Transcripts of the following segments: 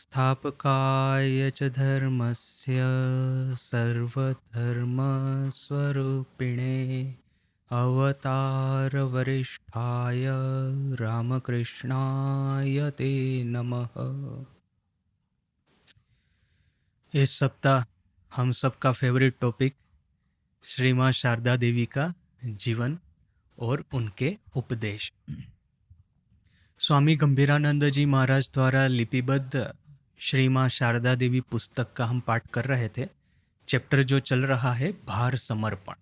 संस्थापकाय च धर्मस्य सर्वधर्मस्वरूपिणे अवतारवरिष्ठाय रामकृष्णाय ते नमः। इस सप्ताह हम सबका फेवरेट टॉपिक श्री माँ शारदा देवी का जीवन और उनके उपदेश। स्वामी गंभीरानंद जी महाराज द्वारा लिपिबद्ध श्री माँ शारदा देवी पुस्तक का हम पाठ कर रहे थे। चैप्टर जो चल रहा है भार समर्पण।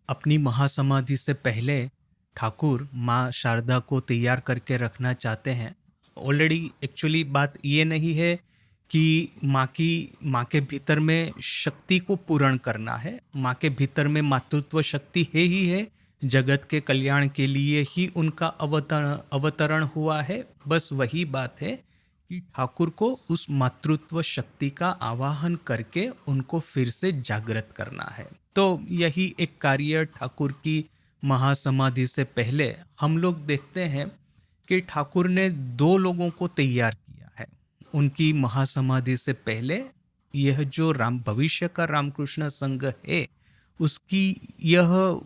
अपनी महासमाधि से पहले ठाकुर माँ शारदा को तैयार करके रखना चाहते हैं। ऑलरेडी एक्चुअली बात ये नहीं है कि माँ के भीतर में शक्ति को पूर्ण करना है। माँ के भीतर में मातृत्व शक्ति है ही है, जगत के कल्याण के लिए ही उनका अवतरण हुआ है। बस वही बात है कि ठाकुर को उस मातृत्व शक्ति का आवाहन करके उनको फिर से जागृत करना है। तो यही एक कार्य ठाकुर की महासमाधि से पहले हम लोग देखते हैं कि ठाकुर ने दो लोगों को तैयार किया है। उनकी महासमाधि से पहले यह जो भविष्य का रामकृष्ण संघ है, उसकी यह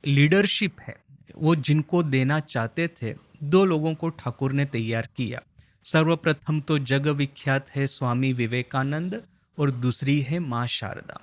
लीडरशिप है, वो जिनको देना चाहते थे, दो लोगों को ठाकुर ने तैयार किया। सर्वप्रथम तो जग विख्यात है स्वामी विवेकानंद और दूसरी है माँ शारदा।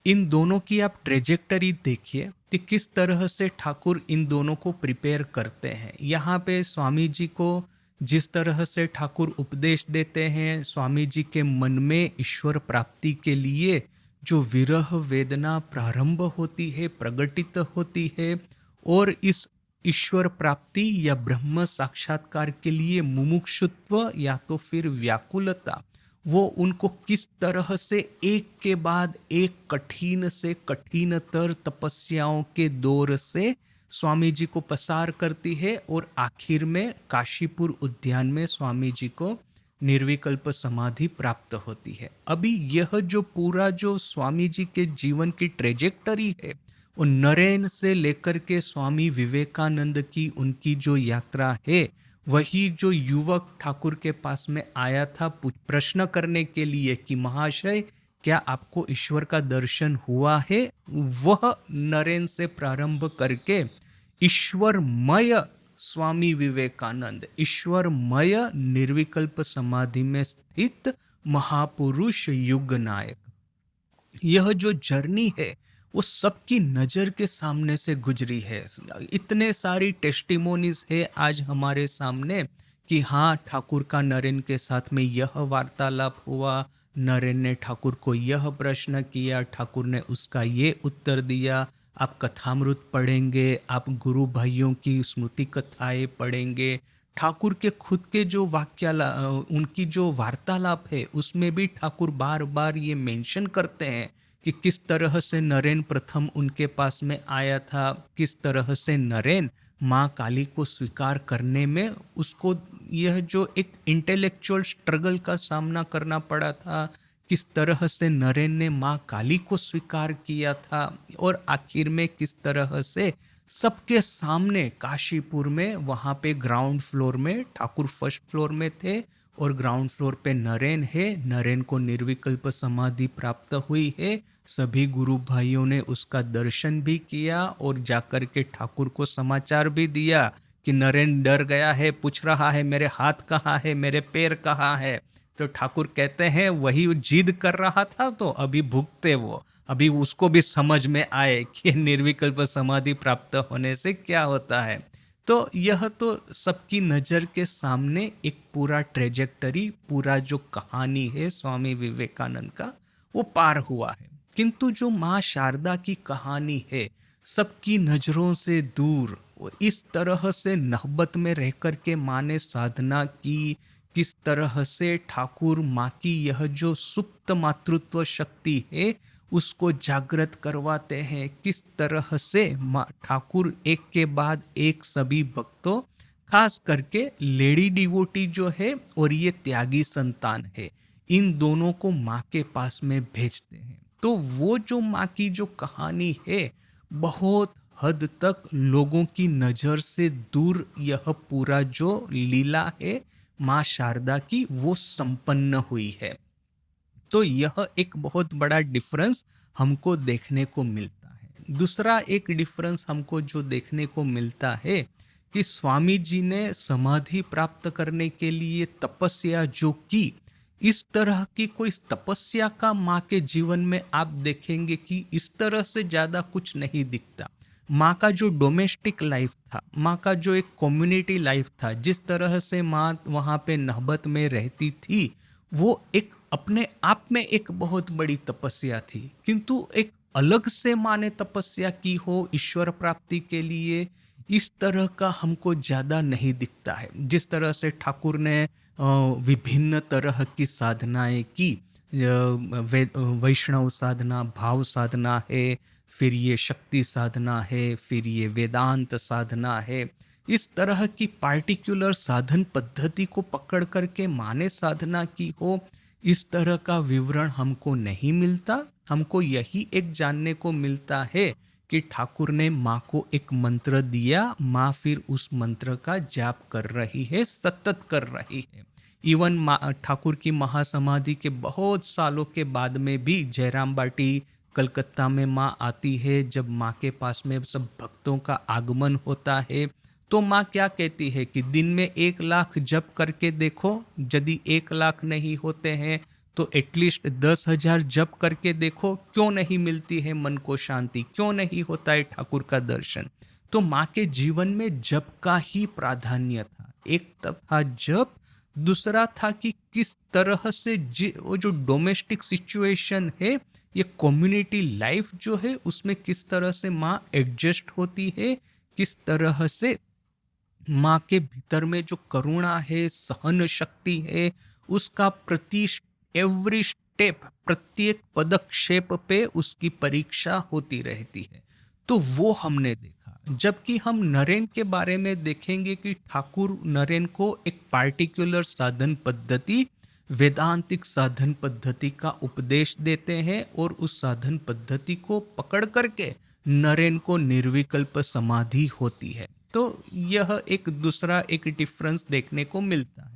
इन दोनों की आप ट्रेजेक्टरी देखिए कि किस तरह से ठाकुर इन दोनों को प्रिपेयर करते हैं। यहाँ पे स्वामी जी को जिस तरह से ठाकुर उपदेश देते हैं, स्वामी जी के मन में ईश्वर प्राप्ति के लिए जो विरह वेदना प्रारंभ होती है, प्रकटित होती है, और इस ईश्वर प्राप्ति या ब्रह्म साक्षात्कार के लिए मुमुक्षुत्व या तो फिर व्याकुलता, वो उनको किस तरह से एक के बाद एक कठिन से कठिनतर तपस्याओं के दौर से स्वामी जी को पसार करती है, और आखिर में काशीपुर उद्यान में स्वामी जी को निर्विकल्प समाधि प्राप्त होती है। अभी यह जो पूरा जो स्वामी जी के जीवन की ट्रेजेक्टरी है, वो नरेन से लेकर के स्वामी विवेकानंद की उनकी जो यात्रा है, वही जो युवक ठाकुर के पास में आया था प्रश्न करने के लिए कि महाशय क्या आपको ईश्वर का दर्शन हुआ है, वह नरेन से प्रारंभ करके ईश्वरमय स्वामी विवेकानंद, ईश्वरमय निर्विकल्प समाधि में स्थित महापुरुष युग नायक, यह जो जर्नी है वो सबकी नज़र के सामने से गुजरी है। इतने सारी टेस्टिमोनीज है आज हमारे सामने कि हाँ, ठाकुर का नरेन के साथ में यह वार्तालाप हुआ, नरेन ने ठाकुर को यह प्रश्न किया, ठाकुर ने उसका ये उत्तर दिया। आप कथामृत पढ़ेंगे, आप गुरु भाइयों की स्मृति कथाएं पढ़ेंगे, ठाकुर के खुद के जो उनकी जो वार्तालाप है उसमें भी ठाकुर बार बार ये मेंशन करते हैं कि किस तरह से नरेन प्रथम उनके पास में आया था, किस तरह से नरेन माँ काली को स्वीकार करने में उसको यह जो एक इंटेलेक्चुअल स्ट्रगल का सामना करना पड़ा था, किस तरह से नरेन ने माँ काली को स्वीकार किया था, और आखिर में किस तरह से सबके सामने काशीपुर में वहाँ पे ग्राउंड फ्लोर में ठाकुर फर्स्ट फ्लोर में थे और ग्राउंड फ्लोर पे नरेन है। नरेन को निर्विकल्प समाधि प्राप्त हुई है। सभी गुरु भाइयों ने उसका दर्शन भी किया और जाकर के ठाकुर को समाचार भी दिया कि नरेन डर गया है, पूछ रहा है मेरे हाथ कहाँ है, मेरे पैर कहाँ है। तो ठाकुर कहते हैं वही जिद कर रहा था, तो अभी भुगते वो, अभी उसको भी समझ में आए कि निर्विकल्प समाधि प्राप्त होने से क्या होता है। तो यह तो सबकी नज़र के सामने एक पूरा ट्रेजेक्टरी, पूरा जो कहानी है स्वामी विवेकानंद का, वो पार हुआ है। किंतु जो माँ शारदा की कहानी है, सबकी नज़रों से दूर, वो इस तरह से नहबत में रह कर के माँ ने साधना की, किस तरह से ठाकुर माँ की यह जो सुप्त मातृत्व शक्ति है उसको जागृत करवाते हैं, किस तरह से ठाकुर एक के बाद एक सभी भक्तों, खास करके लेडी डिवोटी जो है और ये त्यागी संतान है, इन दोनों को माँ के पास में भेजते हैं। तो वो जो माँ की जो कहानी है, बहुत हद तक लोगों की नज़र से दूर यह पूरा जो लीला है माँ शारदा की वो संपन्न हुई है। तो यह एक बहुत बड़ा डिफरेंस हमको देखने को मिलता है। दूसरा एक डिफरेंस हमको जो देखने को मिलता है कि स्वामी जी ने समाधि प्राप्त करने के लिए तपस्या जो की, इस तरह की कोई तपस्या का माँ के जीवन में आप देखेंगे कि इस तरह से ज़्यादा कुछ नहीं दिखता। माँ का जो डोमेस्टिक लाइफ था, माँ का जो एक कम्युनिटी लाइफ था, जिस तरह से माँ वहाँ पे नहबत में रहती थी, वो एक अपने आप में एक बहुत बड़ी तपस्या थी। किंतु एक अलग से माँ ने तपस्या की हो ईश्वर प्राप्ति के लिए, इस तरह का हमको ज़्यादा नहीं दिखता है। जिस तरह से ठाकुर ने विभिन्न तरह की साधनाएं की, वैष्णव साधना, भाव साधना है, फिर ये शक्ति साधना है, फिर ये वेदांत साधना है, इस तरह की पार्टिकुलर साधन पद्धति को पकड़ करके माने साधना की हो, इस तरह का विवरण हमको नहीं मिलता। हमको यही एक जानने को मिलता है कि ठाकुर ने माँ को एक मंत्र दिया, माँ फिर उस मंत्र का जाप कर रही है, सतत कर रही है। इवन ठाकुर की महासमाधि के बहुत सालों के बाद में भी जयराम बाटी कलकत्ता में माँ आती है। जब माँ के पास में सब भक्तों का आगमन होता है, तो माँ क्या कहती है कि दिन में 1 लाख जप करके देखो, यदि 1 लाख नहीं होते हैं तो एटलीस्ट 10,000 जप करके देखो, क्यों नहीं मिलती है मन को शांति, क्यों नहीं होता है ठाकुर का दर्शन। तो माँ के जीवन में जप का ही प्राधान्य था। एक तब था जप, दूसरा था कि किस तरह से वो जो डोमेस्टिक सिचुएशन है, ये कम्युनिटी लाइफ जो है, उसमें किस तरह से माँ एडजस्ट होती है, किस तरह से माँ के भीतर में जो करुणा है, सहन शक्ति है, उसका प्रति एवरी स्टेप, प्रत्येक पदक्षेप पे उसकी परीक्षा होती रहती है। तो वो हमने देखा। जबकि हम नरेन के बारे में देखेंगे कि ठाकुर नरेन को एक पार्टिकुलर साधन पद्धति, वेदांतिक साधन पद्धति का उपदेश देते हैं, और उस साधन पद्धति को पकड़ करके नरेन को निर्विकल्प समाधि होती है। तो यह एक दूसरा एक डिफरेंस देखने को मिलता है।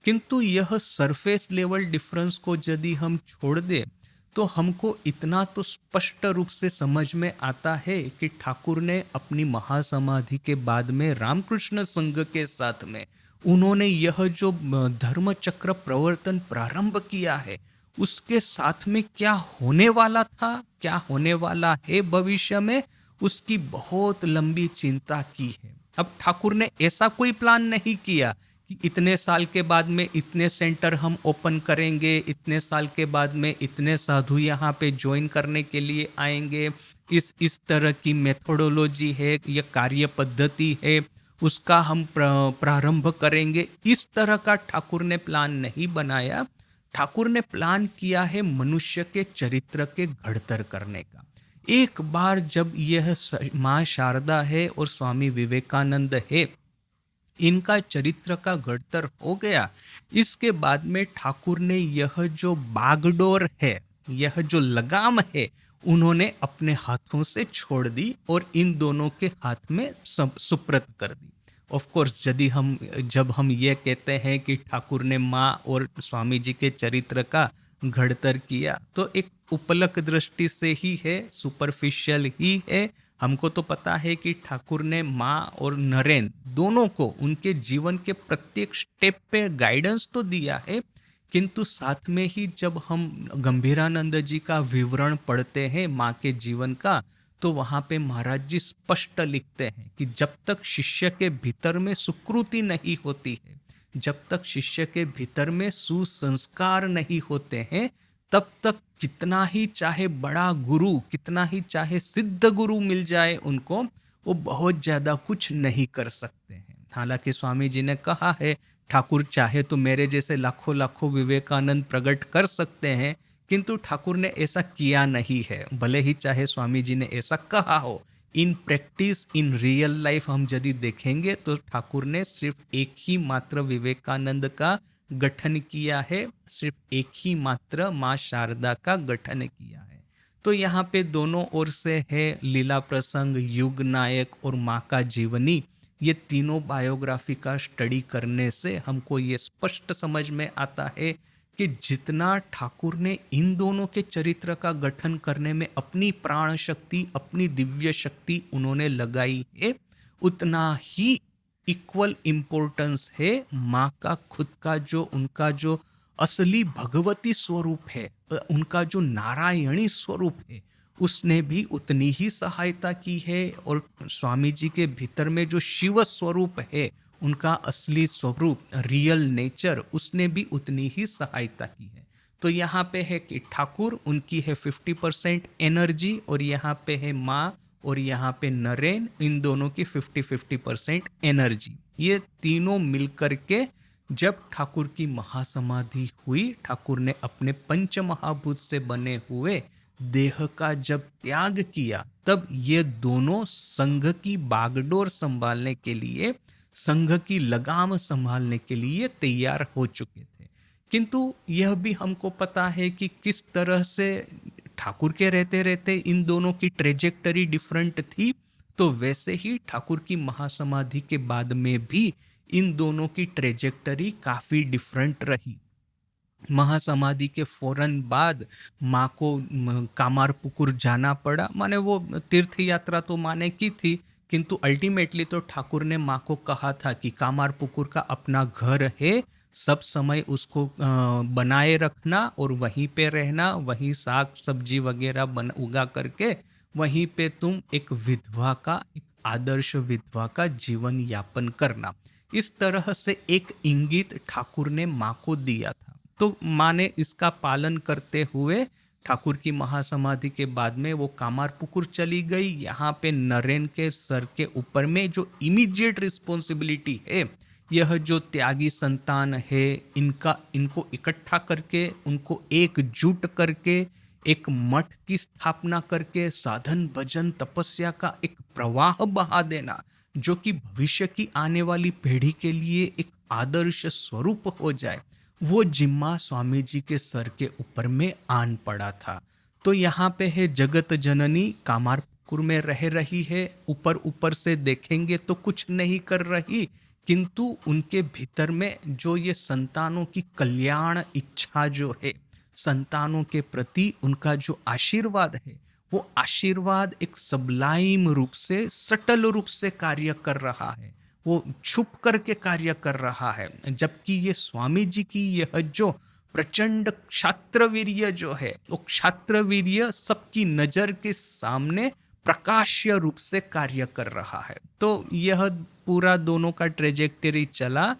किंतु यह सरफेस लेवल डिफरेंस को यदि हम छोड़ दें, तो हमको इतना तो स्पष्ट रूप से समझ में आता है कि ठाकुर ने अपनी महासमाधि के बाद में रामकृष्ण संघ के साथ में उन्होंने यह जो धर्म चक्र प्रवर्तन प्रारंभ किया है, उसके साथ में क्या होने वाला था, क्या होने वाला है भविष्य में, उसकी बहुत लंबी चिंता की है। अब ठाकुर ने ऐसा कोई प्लान नहीं किया कि इतने साल के बाद में इतने सेंटर हम ओपन करेंगे, इतने साल के बाद में इतने साधु यहाँ पे ज्वाइन करने के लिए आएंगे, इस तरह की मेथोडोलॉजी है, यह कार्य पद्धति है, उसका हम प्रारंभ करेंगे। इस तरह का ठाकुर ने प्लान नहीं बनाया। ठाकुर ने प्लान किया है मनुष्य के चरित्र के घड़तर करने का। एक बार जब यह माँ शारदा है और स्वामी विवेकानंद है, इनका चरित्र का घड़तर हो गया, इसके बाद में ठाकुर ने यह जो बागडोर है, यह जो लगाम है, उन्होंने अपने हाथों से छोड़ दी और इन दोनों के हाथ में सुप्रत कर दी। ऑफ कोर्स जब हम ये कहते हैं कि ठाकुर ने माँ और स्वामी जी के चरित्र का घड़तर किया, तो एक उपलक दृष्टि से ही है, सुपरफिशियल ही है। हमको तो पता है कि ठाकुर ने माँ और नरेन दोनों को उनके जीवन के प्रत्येक स्टेप पे गाइडेंस तो दिया है, किंतु साथ में ही जब हम गंभीरानंद जी का विवरण पढ़ते हैं माँ के जीवन का, तो वहाँ पे महाराज जी स्पष्ट लिखते हैं कि जब तक शिष्य के भीतर में सुकृति नहीं होती है, जब तक शिष्य के भीतर में सुसंस्कार नहीं होते हैं, तब तक कितना ही चाहे बड़ा गुरु, कितना ही चाहे सिद्ध गुरु मिल जाए उनको, वो बहुत ज़्यादा कुछ नहीं कर सकते हैं। हालांकि स्वामी जी ने कहा है, ठाकुर चाहे तो मेरे जैसे लाखों लाखों विवेकानंद प्रकट कर सकते हैं, किंतु ठाकुर ने ऐसा किया नहीं है, भले ही चाहे स्वामी जी ने ऐसा कहा हो। In practice, in real life हम यदि देखेंगे तो ठाकुर ने सिर्फ एक ही मात्र विवेकानंद का गठन किया है, सिर्फ एक ही मात्र माँ शारदा का गठन किया है। तो यहाँ पे दोनों ओर से है लीला प्रसंग, युग नायक और माँ का जीवनी, ये तीनों बायोग्राफी का स्टडी करने से हमको ये स्पष्ट समझ में आता है कि जितना ठाकुर ने इन दोनों के चरित्र का गठन करने में अपनी प्राण शक्ति, अपनी दिव्य शक्ति उन्होंने लगाई है, उतना ही इक्वल इम्पोर्टेंस है माँ का खुद का जो उनका जो असली भगवती स्वरूप है, उनका जो नारायणी स्वरूप है, उसने भी उतनी ही सहायता की है। और स्वामी जी के भीतर में जो शिव स्वरूप है, उनका असली स्वरूप, रियल नेचर, उसने भी उतनी ही सहायता की है। तो यहाँ पे है कि ठाकुर, उनकी है 50% एनर्जी, और यहाँ पे है माँ और यहाँ पे नरेन, इन दोनों की 50-50% एनर्जी। ये तीनों मिलकर के जब ठाकुर की महासमाधि हुई, ठाकुर ने अपने पंच महाभूत से बने हुए देह का जब त्याग किया, तब ये दोनों संघ की बागडोर संभालने के लिए, संघ की लगाम संभालने के लिए तैयार हो चुके थे। किंतु यह भी हमको पता है कि किस तरह से ठाकुर के रहते रहते इन दोनों की ट्रेजेक्टरी डिफरेंट थी, तो वैसे ही ठाकुर की महासमाधि के बाद में भी इन दोनों की ट्रेजेक्टरी काफी डिफरेंट रही। महासमाधि के फौरन बाद माँ को कामारपुकुर जाना पड़ा। माने वो तीर्थ यात्रा तो माँ ने की थी, किंतु अल्टीमेटली तो ठाकुर ने माँ को कहा था कि कामारपुकुर का अपना घर है, सब समय उसको बनाए रखना और वहीं पे रहना, वहीं साग सब्जी वगैरह उगा करके वहीं पे तुम एक विधवा का, एक आदर्श विधवा का जीवन यापन करना। इस तरह से एक इंगित ठाकुर ने माँ को दिया था। तो माँ ने इसका पालन करते हुए ठाकुर की महासमाधि के बाद में वो कामारपुकुर चली गई। यहाँ पे नरेन के सर के ऊपर में जो इमीडिएट रिस्पॉन्सिबिलिटी है, यह जो त्यागी संतान है, इनको इकट्ठा करके, उनको एकजुट करके एक मठ की स्थापना करके साधन भजन तपस्या का एक प्रवाह बहा देना, जो कि भविष्य की आने वाली पीढ़ी के लिए एक आदर्श स्वरूप हो जाए, वो जिम्मा स्वामी जी के सर के ऊपर में आन पड़ा था। तो यहाँ पे है जगत जननी कामारपुकुर में रह रही है, ऊपर ऊपर से देखेंगे तो कुछ नहीं कर रही, किंतु उनके भीतर में जो ये संतानों की कल्याण इच्छा जो है, संतानों के प्रति उनका जो आशीर्वाद है, वो आशीर्वाद एक सबलाइम रूप से, सटल रूप से कार्य कर रहा है, वो छुप करके कार्य कर रहा है। जबकि ये स्वामी जी की यह जो प्रचंड क्षात्रवीर्य जो है, वो क्षात्रवीर्य सबकी नजर के सामने प्रकाश्य रूप से कार्य कर रहा है। तो यह पूरा दोनों का ट्रेजेक्टरी चला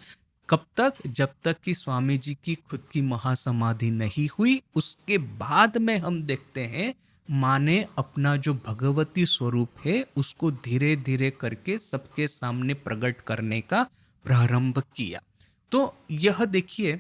कब तक? जब तक कि स्वामी जी की खुद की महासमाधि नहीं हुई। उसके बाद में हम देखते हैं माँ ने अपना जो भगवती स्वरूप है उसको धीरे धीरे करके सबके सामने प्रकट करने का प्रारंभ किया। तो यह देखिए,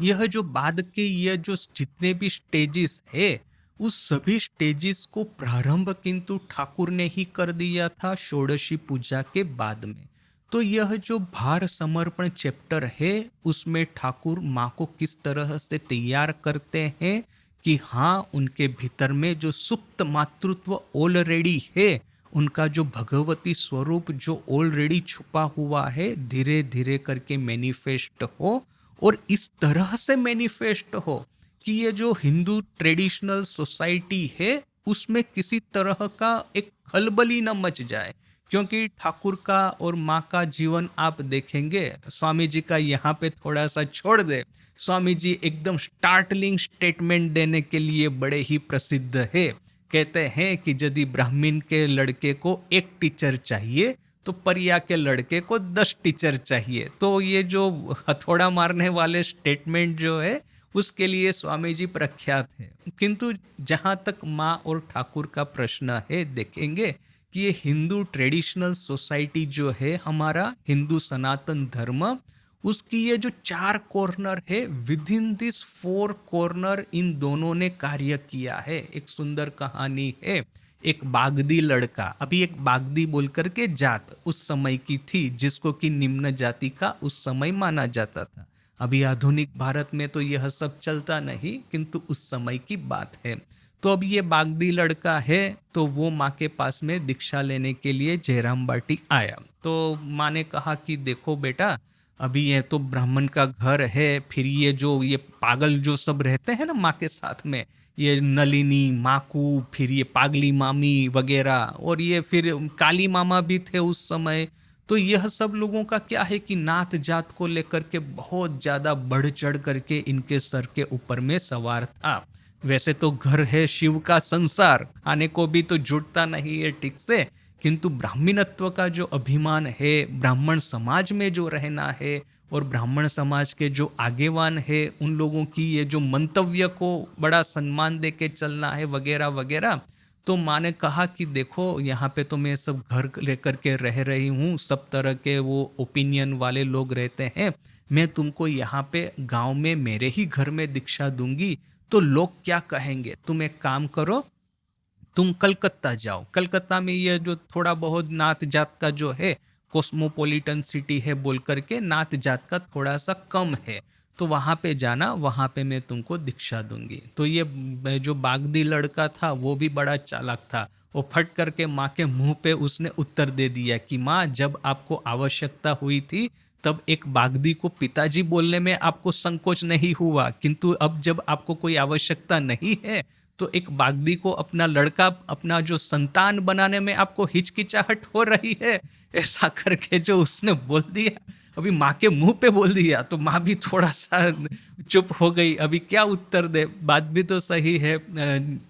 यह जो बाद के ये जो जितने भी स्टेजेस है, उस सभी स्टेजेस को प्रारंभ किंतु ठाकुर ने ही कर दिया था षोडशी पूजा के बाद में। तो यह जो भार समर्पण चैप्टर है, उसमें ठाकुर माँ को किस तरह से तैयार करते हैं कि हाँ, उनके भीतर में जो सुप्त मातृत्व ऑलरेडी है, उनका जो भगवती स्वरूप जो ऑलरेडी छुपा हुआ है, धीरे धीरे करके मैनिफेस्ट हो, और इस तरह से मैनिफेस्ट हो कि ये जो हिंदू ट्रेडिशनल सोसाइटी है उसमें किसी तरह का एक खलबली न मच जाए। क्योंकि ठाकुर का और माँ का जीवन आप देखेंगे, स्वामी जी का यहाँ पे थोड़ा सा छोड़ दे, स्वामी जी एकदम स्टार्टलिंग स्टेटमेंट देने के लिए बड़े ही प्रसिद्ध है। कहते हैं कि यदि ब्राह्मण के लड़के को एक टीचर चाहिए तो परिया के लड़के को 10 टीचर चाहिए। तो ये जो हथौड़ा मारने वाले स्टेटमेंट जो है, उसके लिए स्वामी जी प्रख्यात है। किंतु जहाँ तक माँ और ठाकुर का प्रश्न है, देखेंगे कि ये हिंदू ट्रेडिशनल सोसाइटी जो है, हमारा हिंदू सनातन धर्म, उसकी ये जो 4 कॉर्नर है, विद इन दिस 4 कॉर्नर इन दोनों ने कार्य किया है। एक सुंदर कहानी है, एक बागदी लड़का, अभी एक बागदी बोल करके जात उस समय की थी, जिसको कि निम्न जाति का उस समय माना जाता था। अभी आधुनिक भारत में तो यह सब चलता नहीं, किंतु उस समय की बात है। तो अब ये बागदी लड़का है, तो वो माँ के पास में दीक्षा लेने के लिए जयराम बाटी आया। तो माँ ने कहा कि देखो बेटा, अभी ये तो ब्राह्मण का घर है, फिर ये पागल जो सब रहते हैं ना माँ के साथ में, ये नलिनी, माकू, फिर ये पागली मामी वगैरह, और ये फिर काली मामा भी थे उस समय। तो यह सब लोगों का क्या है कि नात जात को लेकर के बहुत ज्यादा बढ़ चढ़ करके इनके सर के ऊपर में सवार था। वैसे तो घर है शिव का संसार, खाने को भी तो जुटता नहीं है ठीक से, किंतु ब्राह्मणत्व का जो अभिमान है, ब्राह्मण समाज में जो रहना है, और ब्राह्मण समाज के जो आगेवान है, उन लोगों की ये जो मंतव्य को बड़ा सम्मान दे के चलना है वगैरह वगैरह। तो माँ ने कहा कि देखो, यहाँ पे तो मैं सब घर लेकर के रह रही हूँ, सब तरह के वो ओपिनियन वाले लोग रहते हैं, मैं तुमको यहाँ पे गांव में मेरे ही घर में दीक्षा दूंगी तो लोग क्या कहेंगे। तुम एक काम करो, तुम कलकत्ता जाओ, कलकत्ता में ये जो थोड़ा बहुत नात जात का जो है, कॉस्मोपॉलिटन सिटी है बोल करके नात जात का थोड़ा सा कम है, तो वहाँ पे जाना, वहाँ पे मैं तुमको दीक्षा दूंगी। तो ये जो बागदी लड़का था वो भी बड़ा चालाक था, वो फट करके माँ के मुंह पे उसने उत्तर दे दिया कि माँ, जब आपको आवश्यकता हुई थी तब एक बागदी को पिताजी बोलने में आपको संकोच नहीं हुआ, किंतु अब जब आपको कोई आवश्यकता नहीं है तो एक बागदी को अपना लड़का, अपना जो संतान बनाने में आपको हिचकिचाहट हो रही है, ऐसा करके जो उसने बोल दिया, अभी माँ के मुंह पे बोल दिया, तो माँ भी थोड़ा सा चुप हो गई। अभी क्या उत्तर दे, बात भी तो सही है।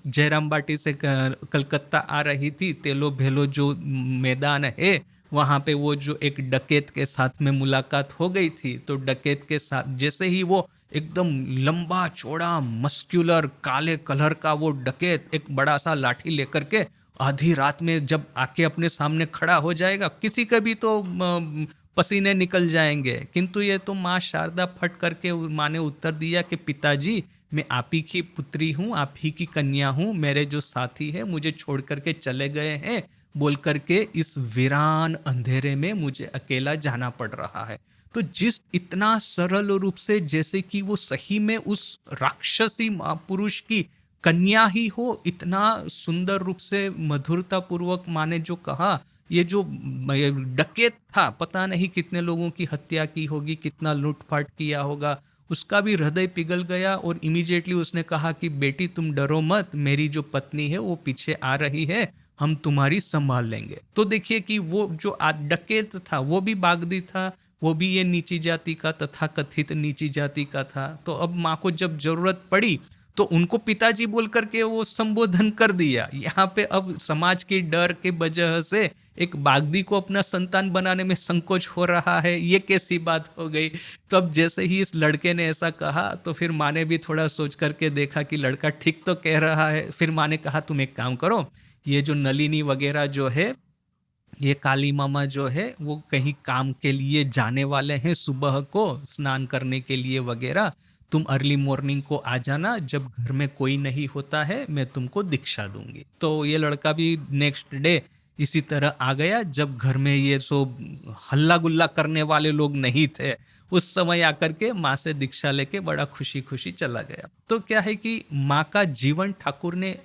जयराम बाटी से कलकत्ता आ रही थी, तेलो भेलो जो मैदान है वहाँ पे वो जो एक डकैत के साथ में मुलाकात हो गई थी, तो डकैत के साथ जैसे ही वो एकदम लंबा चौड़ा मस्क्यूलर काले कलर का वो डकैत एक बड़ा सा लाठी लेकर के आधी रात में जब आके अपने सामने खड़ा हो जाएगा, किसी का भी तो पसीने निकल जाएंगे। किंतु ये तो माँ शारदा फट करके माँ ने उत्तर दिया कि पिताजी, मैं आप ही की पुत्री हूँ, आप ही की कन्या हूँ, मेरे जो साथी है मुझे छोड़ करके चले गए हैं, बोल करके इस वीरान अंधेरे में मुझे अकेला जाना पड़ रहा है। तो जिस इतना सरल रूप से, जैसे कि वो सही में उस राक्षसी महापुरुष की कन्या ही हो, इतना सुंदर रूप से मधुरता पूर्वक माँ ने जो कहा, ये जो डकैत था, पता नहीं कितने लोगों की हत्या की होगी, कितना लूटपाट किया होगा, उसका भी हृदय पिघल गया। और इमीडिएटली उसने कहा कि बेटी तुम डरो मत, मेरी जो पत्नी है वो पीछे आ रही है, हम तुम्हारी संभाल लेंगे। तो देखिए कि वो जो डकैत था वो भी बागदी था, वो भी ये नीची जाति का, तथा कथित नीची जाति का था। तो अब माँ को जब जरूरत पड़ी तो उनको पिताजी बोल करके वो संबोधन कर दिया। यहाँ पे अब समाज के डर के वजह से एक बागदी को अपना संतान बनाने में संकोच हो रहा है, ये कैसी बात हो गई। तो अब जैसे ही इस लड़के ने ऐसा कहा तो फिर माँ ने भी थोड़ा सोच करके देखा कि लड़का ठीक तो कह रहा है। फिर माँ ने कहा तुम एक काम करो, ये जो नलिनी वगैरह जो है, ये काली मामा जो है वो कहीं काम के लिए जाने वाले हैं, सुबह को स्नान करने के लिए वगैरह, तुम अर्ली मॉर्निंग को आ जाना, जब घर में कोई नहीं होता है मैं तुमको दीक्षा दूंगी। तो ये लड़का भी नेक्स्ट डे इसी तरह आ गया, जब घर में ये सो हल्ला गुल्ला करने वाले लोग नहीं थे, उस समय आकर के माँ से दीक्षा लेके बड़ा खुशी खुशी चला गया। तो क्या है कि माँ का जीवन ठाकुर ने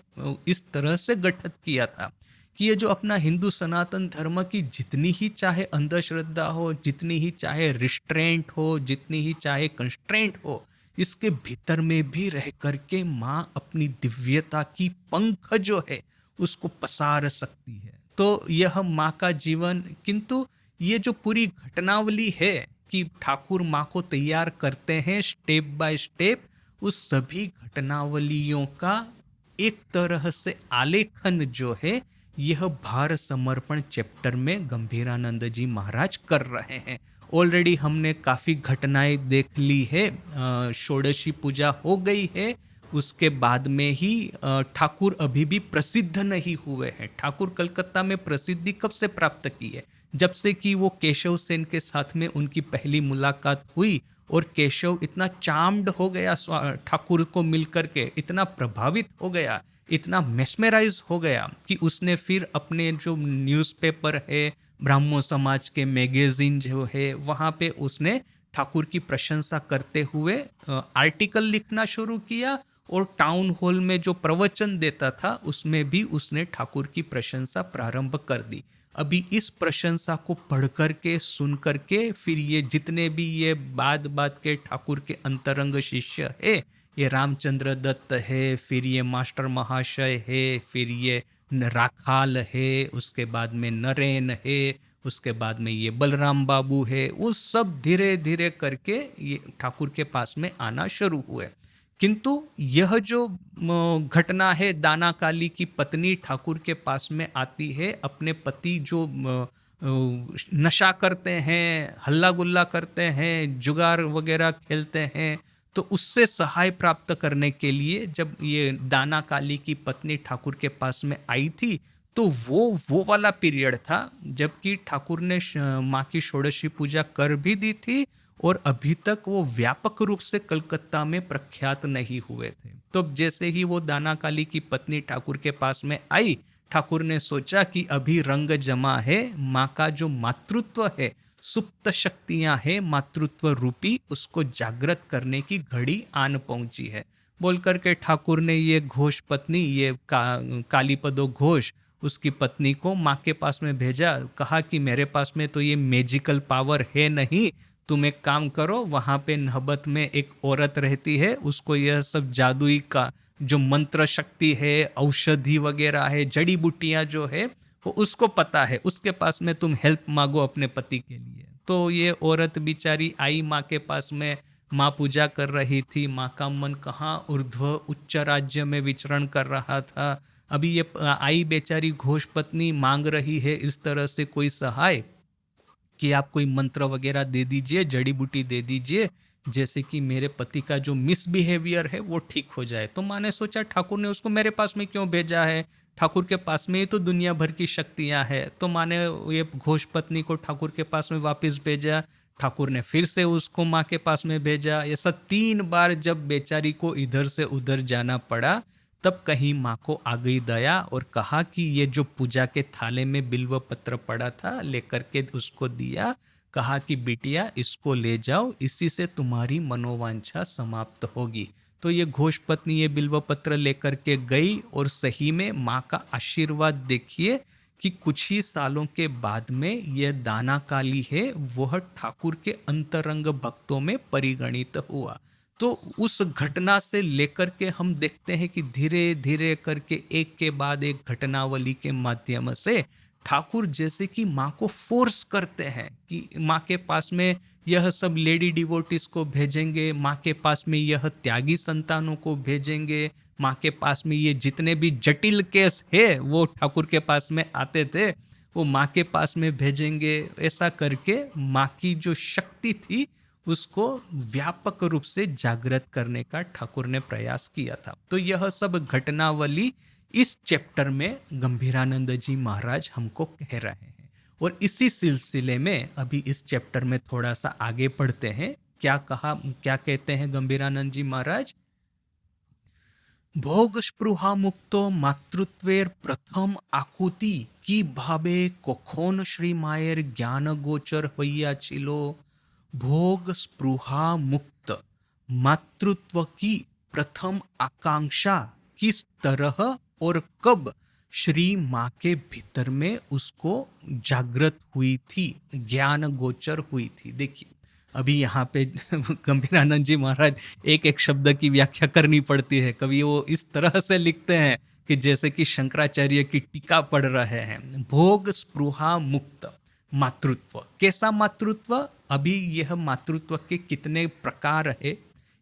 इस तरह से गठित किया था कि ये जो अपना हिंदू सनातन धर्म की जितनी ही चाहे अंधश्रद्धा हो, जितनी ही चाहे रिस्ट्रेंट हो, जितनी ही चाहे कंस्ट्रेंट हो, इसके भीतर में भी रह करके माँ अपनी दिव्यता की पंख जो है उसको पसार सकती है। तो यह माँ का जीवन, किंतु ये जो पूरी घटनावली है कि ठाकुर माँ को तैयार करते हैं स्टेप बाय स्टेप, उस सभी घटनावलियों का एक तरह से आलेखन जो है यह भार समर्पण चैप्टर में गंभीरानंद जी महाराज कर रहे हैं। ऑलरेडी हमने काफ़ी घटनाएं देख ली है, षोडशी पूजा हो गई है, उसके बाद में ही ठाकुर अभी भी प्रसिद्ध नहीं हुए हैं। ठाकुर कलकत्ता में प्रसिद्धि कब से प्राप्त की है? जब से कि वो केशव सेन के साथ में उनकी पहली मुलाकात हुई, और केशव इतना चार्म्ड हो गया ठाकुर को मिलकर के, इतना प्रभावित हो गया, इतना मेस्मराइज हो गया कि उसने फिर अपने जो न्यूज़पेपर है, ब्राह्मो समाज के मैगजीन जो है, वहाँ पे उसने ठाकुर की प्रशंसा करते हुए आर्टिकल लिखना शुरू किया, और टाउन हॉल में जो प्रवचन देता था उसमें भी उसने ठाकुर की प्रशंसा प्रारंभ कर दी। अभी इस प्रशंसा को पढ़ करके सुन करके फिर ये जितने भी ये बात बात के ठाकुर के अंतरंग शिष्य है, ये रामचंद्र दत्त है, फिर ये मास्टर महाशय है, फिर ये राखाल है, उसके बाद में नरेन है, उसके बाद में ये बलराम बाबू है, वो सब धीरे धीरे करके ये ठाकुर के पास में आना शुरू हुए। किंतु यह जो घटना है, दाना काली की पत्नी ठाकुर के पास में आती है, अपने पति जो नशा करते हैं, हल्ला गुल्ला करते हैं, जुगार वगैरह खेलते हैं, तो उससे सहाय प्राप्त करने के लिए जब ये दाना काली की पत्नी ठाकुर के पास में आई थी, तो वो वाला पीरियड था जबकि ठाकुर ने माँ की षोडशी पूजा कर भी दी थी और अभी तक वो व्यापक रूप से कलकत्ता में प्रख्यात नहीं हुए थे। तो जैसे ही वो दाना काली की पत्नी ठाकुर के पास में आई, ठाकुर ने सोचा कि अभी रंग जमा है, माँ का जो मातृत्व है, सुप्त शक्तियां है मातृत्व रूपी, उसको जागृत करने की घड़ी आन पहुंची है। बोल करके ठाकुर ने ये घोष पत्नी, ये कालीपदो घोष, उसकी पत्नी को माँ के पास में भेजा। कहा कि मेरे पास में तो ये मैजिकल पावर है नहीं, तुम एक काम करो, वहाँ पे नहबत में एक औरत रहती है, उसको यह सब जादुई का जो मंत्र शक्ति है, औषधि वगैरह है, जड़ी बूटियाँ जो है वो उसको पता है, उसके पास में तुम हेल्प मांगो अपने पति के लिए। तो ये औरत बेचारी आई माँ के पास में, माँ पूजा कर रही थी, माँ का मन कहाँ ऊर्ध्व उच्च राज्य में विचरण कर रहा था। अभी ये आई बेचारी घोष पत्नी मांग रही है इस तरह से कोई सहाय कि आप कोई मंत्र वगैरह दे दीजिए, जड़ी बूटी दे दीजिए, जैसे कि मेरे पति का जो मिसबिहेवियर है वो ठीक हो जाए। तो माँ ने सोचा ठाकुर ने उसको मेरे पास में क्यों भेजा है, ठाकुर के पास में ही तो दुनिया भर की शक्तियां हैं। तो माँ ने ये घोष पत्नी को ठाकुर के पास में वापस भेजा, ठाकुर ने फिर से उसको माँ के पास में भेजा। ये सब 3 बार जब बेचारी को इधर से उधर जाना पड़ा, तब कहीं माँ को आ गई दया और कहा कि ये जो पूजा के थाले में बिल्व पत्र पड़ा था, लेकर के उसको दिया, कहा कि बिटिया इसको ले जाओ, इसी से तुम्हारी मनोवांछा समाप्त होगी। तो ये घोष पत्नी ये बिल्व पत्र लेकर के गई और सही में माँ का आशीर्वाद देखिए कि कुछ ही सालों के बाद में यह दाना काली है वह ठाकुर के अंतरंग भक्तों में परिगणित हुआ। तो उस घटना से लेकर के हम देखते हैं कि धीरे धीरे करके एक के बाद एक घटनावली के माध्यम से ठाकुर जैसे कि माँ को फोर्स करते हैं कि माँ के पास में यह सब लेडी डिवोटिस को भेजेंगे, माँ के पास में यह त्यागी संतानों को भेजेंगे, माँ के पास में ये जितने भी जटिल केस है वो ठाकुर के पास में आते थे वो माँ के पास में भेजेंगे। ऐसा करके माँ की जो शक्ति थी उसको व्यापक रूप से जागृत करने का ठाकुर ने प्रयास किया था। तो यह सब घटनावली इस चैप्टर में गंभीरानंद जी महाराज हमको कह रहे हैं और इसी सिलसिले में अभी इस चैप्टर में थोड़ा सा आगे पढ़ते हैं। क्या कहते हैं गंभीरानंद जी महाराज? भोग स्पृहा मुक्तो मातृत्वेर प्रथम आकुति की भावे कखन श्री मायर ज्ञान गोचर हइया छिलो। भोग स्पृहा मुक्त मातृत्व की प्रथम आकांक्षा किस तरह और कब श्री माँ के भीतर में उसको जागृत हुई थी, ज्ञान गोचर हुई थी। देखिए अभी यहाँ पे गंभीरानंद जी महाराज एक एक शब्द की व्याख्या करनी पड़ती है। कभी वो इस तरह से लिखते हैं कि जैसे कि शंकराचार्य की टीका पढ़ रहे हैं। भोग स्पृहा मुक्त मातृत्व, कैसा मातृत्व? अभी यह मातृत्व के कितने प्रकार है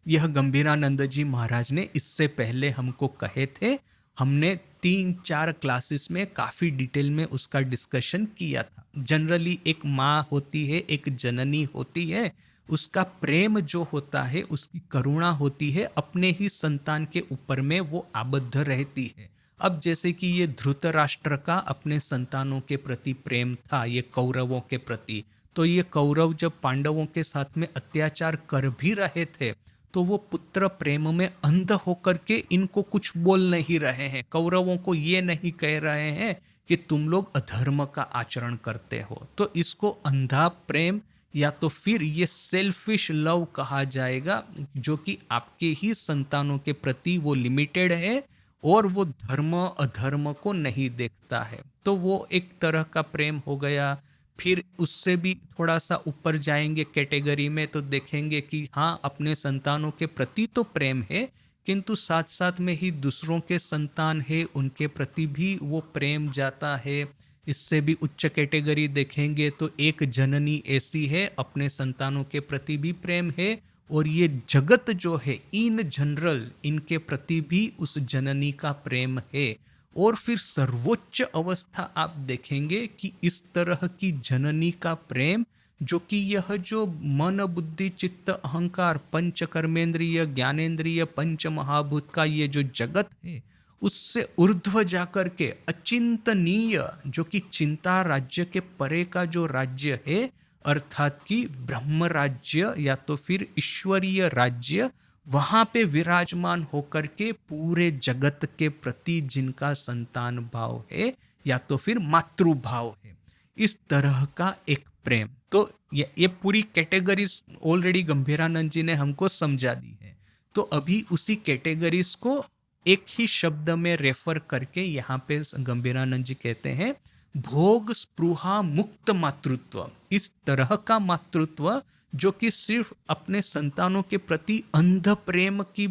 यह गंभीरानंद जी महाराज ने इससे पहले हमको कहे थे। हमने 3-4 क्लासेस में काफ़ी डिटेल में उसका डिस्कशन किया था। जनरली एक माँ होती है, एक जननी होती है, उसका प्रेम जो होता है, उसकी करुणा होती है, अपने ही संतान के ऊपर में वो आबद्ध रहती है। अब जैसे कि ये धृतराष्ट्र का अपने संतानों के प्रति प्रेम था, ये कौरवों के प्रति, तो ये कौरव जब पांडवों के साथ में अत्याचार कर भी रहे थे तो वो पुत्र प्रेम में अंध होकर के इनको कुछ बोल नहीं रहे हैं। कौरवों को ये नहीं कह रहे हैं कि तुम लोग अधर्म का आचरण करते हो। तो इसको अंधा प्रेम या तो फिर ये सेल्फिश लव कहा जाएगा, जो कि आपके ही संतानों के प्रति वो लिमिटेड है और वो धर्म अधर्म को नहीं देखता है, तो वो एक तरह का प्रेम हो गया। फिर उससे भी थोड़ा सा ऊपर जाएंगे कैटेगरी में तो देखेंगे कि हाँ, अपने संतानों के प्रति तो प्रेम है, किंतु साथ साथ में ही दूसरों के संतान है उनके प्रति भी वो प्रेम जाता है। इससे भी उच्च कैटेगरी देखेंगे तो एक जननी ऐसी है, अपने संतानों के प्रति भी प्रेम है, और ये जगत जो है इन जनरल इनके प्रति भी उस जननी का प्रेम है। और फिर सर्वोच्च अवस्था आप देखेंगे कि इस तरह की जननी का प्रेम, जो कि यह जो मन बुद्धि चित्त अहंकार पंच कर्मेंद्रिय ज्ञानेंद्रिय पंच महाभूत का ये जो जगत है, उससे ऊर्ध्व जाकर के अचिंतनीय, जो कि चिंता राज्य के परे का जो राज्य है, अर्थात कि ब्रह्म राज्य या तो फिर ईश्वरीय राज्य, वहां पे विराजमान होकर के पूरे जगत के प्रति जिनका संतान भाव है या तो फिर मातृभाव है, इस तरह का एक प्रेम। तो ये पूरी कैटेगरीज ऑलरेडी गंभीरानंद जी ने हमको समझा दी है। तो अभी उसी कैटेगरीज को एक ही शब्द में रेफर करके यहाँ पे गंभीरानंद जी कहते हैं भोग स्पृहा मुक्त मातृत्व। इस तरह का मातृत्व जो कि सिर्फ अपने संतानों के प्रति अंध प्रेम की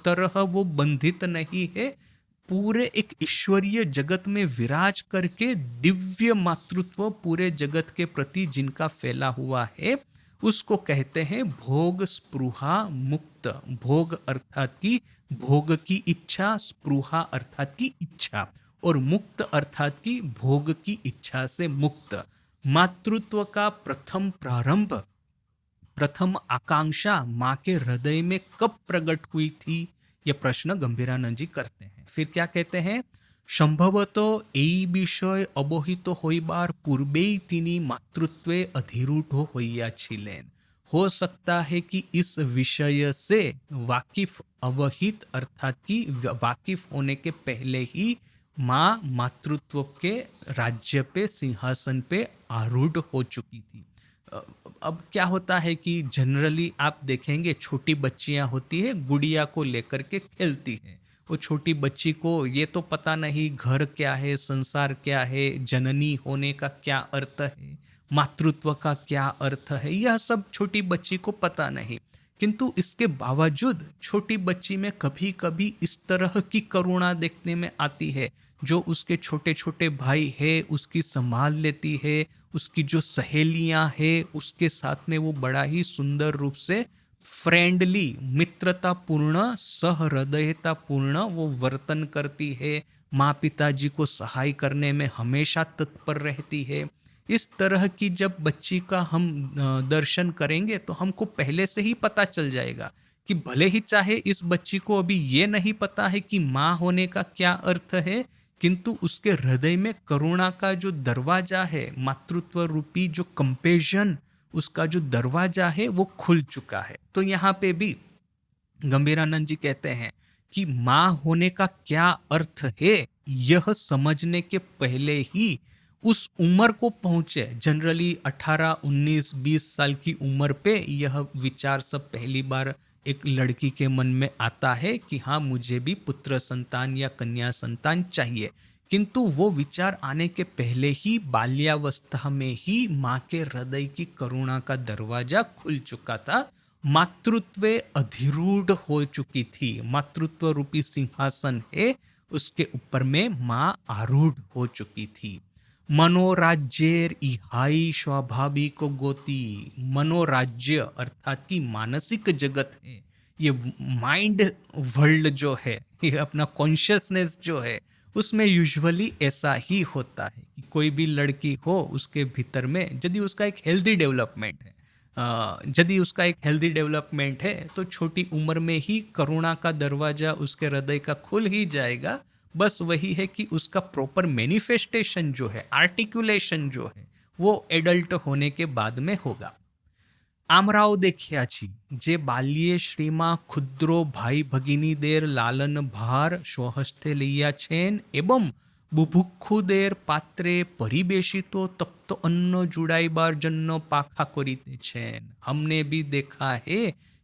तरह वो बंधित नहीं है, पूरे एक ईश्वरीय जगत में विराज करके दिव्य मातृत्व पूरे जगत के प्रति जिनका फैला हुआ है, उसको कहते हैं भोग स्पृहा मुक्त। भोग अर्थात की भोग की इच्छा, स्पृहा अर्थात की इच्छा, और मुक्त अर्थात की भोग की इच्छा से मुक्त। मातृत्व का प्रथम प्रारंभ, प्रथम आकांक्षा माँ के हृदय में कब प्रकट हुई थी, यह प्रश्न गंभीरानंद जी करते हैं। फिर क्या कहते हैं, संभवतो এই বিষয় অবহিত হইবার পূর্বেই তিনি মাতৃত্বে অধিরূঢ় হইয়াছিলেন। हो सकता है कि इस विषय से वाकिफ अवहित अर्थात कि वाकिफ होने के पहले ही माँ मातृत्व के राज्य पे सिंहासन पे आरूढ़ हो चुकी थी। अब क्या होता है कि जनरली आप देखेंगे छोटी बच्चियां होती है, गुड़िया को लेकर के खेलती है। वो छोटी बच्ची को ये तो पता नहीं घर क्या है, संसार क्या है, जननी होने का क्या अर्थ है, मातृत्व का क्या अर्थ है, यह सब छोटी बच्ची को पता नहीं। किंतु इसके बावजूद छोटी बच्ची में कभी कभी इस तरह की करुणा देखने में आती है, जो उसके छोटे छोटे भाई है उसकी संभाल लेती है, उसकी जो सहेलियां हैं उसके साथ में वो बड़ा ही सुंदर रूप से फ्रेंडली, मित्रता पूर्ण, सहृदयता पूर्ण वो वर्तन करती है, माँ पिताजी को सहाय करने में हमेशा तत्पर रहती है। इस तरह की जब बच्ची का हम दर्शन करेंगे तो हमको पहले से ही पता चल जाएगा कि भले ही चाहे इस बच्ची को अभी ये नहीं पता है कि माँ होने का क्या अर्थ है, किंतु उसके हृदय में करुणा का जो दरवाजा है, मातृत्व रूपी जो कंपेशन, उसका जो दरवाजा है वो खुल चुका है। तो यहाँ पे भी गंभीरानंद जी कहते हैं कि माँ होने का क्या अर्थ है, यह समझने के पहले ही उस उम्र को पहुंचे, जनरली 18, 19, 20 साल की उम्र पे यह विचार सब पहली बार एक लड़की के मन में आता है कि हाँ, मुझे भी पुत्र संतान या कन्या संतान चाहिए। किंतु वो विचार आने के पहले ही बाल्यावस्था में ही माँ के हृदय की करुणा का दरवाजा खुल चुका था, मातृत्व अधिरूढ़ हो चुकी थी। मातृत्व रूपी सिंहासन है, उसके ऊपर में माँ आरूढ़ हो चुकी थी। मनोराज्येर इहाई स्वाभाविक गोती। मनोराज्य अर्थात की मानसिक जगत है, ये माइंड वर्ल्ड जो है, ये अपना कॉन्शियसनेस जो है, उसमें यूजुअली ऐसा ही होता है कि कोई भी लड़की हो उसके भीतर में यदि उसका एक हेल्दी डेवलपमेंट है, यदि उसका एक हेल्दी डेवलपमेंट है तो छोटी उम्र में ही करुणा का दरवाजा उसके हृदय का खुल ही जाएगा। बस वही है कि उसका प्रॉपर मैनिफेस्टेशन जो है, आर्टिकुलेशन जो है, वो एडल्ट होने के बाद में होगा। আমরাও দেখিয়াছি যে বাল্যে শ্রীমা ক্ষুদ্র ভাই ভগিনীদের লালন ভার স্বহস্তে লইয়াছেন এবং বুভুক্ষুদের পাত্রে পরিবেশিত তপ্ত অন্ন জুড়াইবার জন্য পাখা করিতেছেন। हमने भी देखा है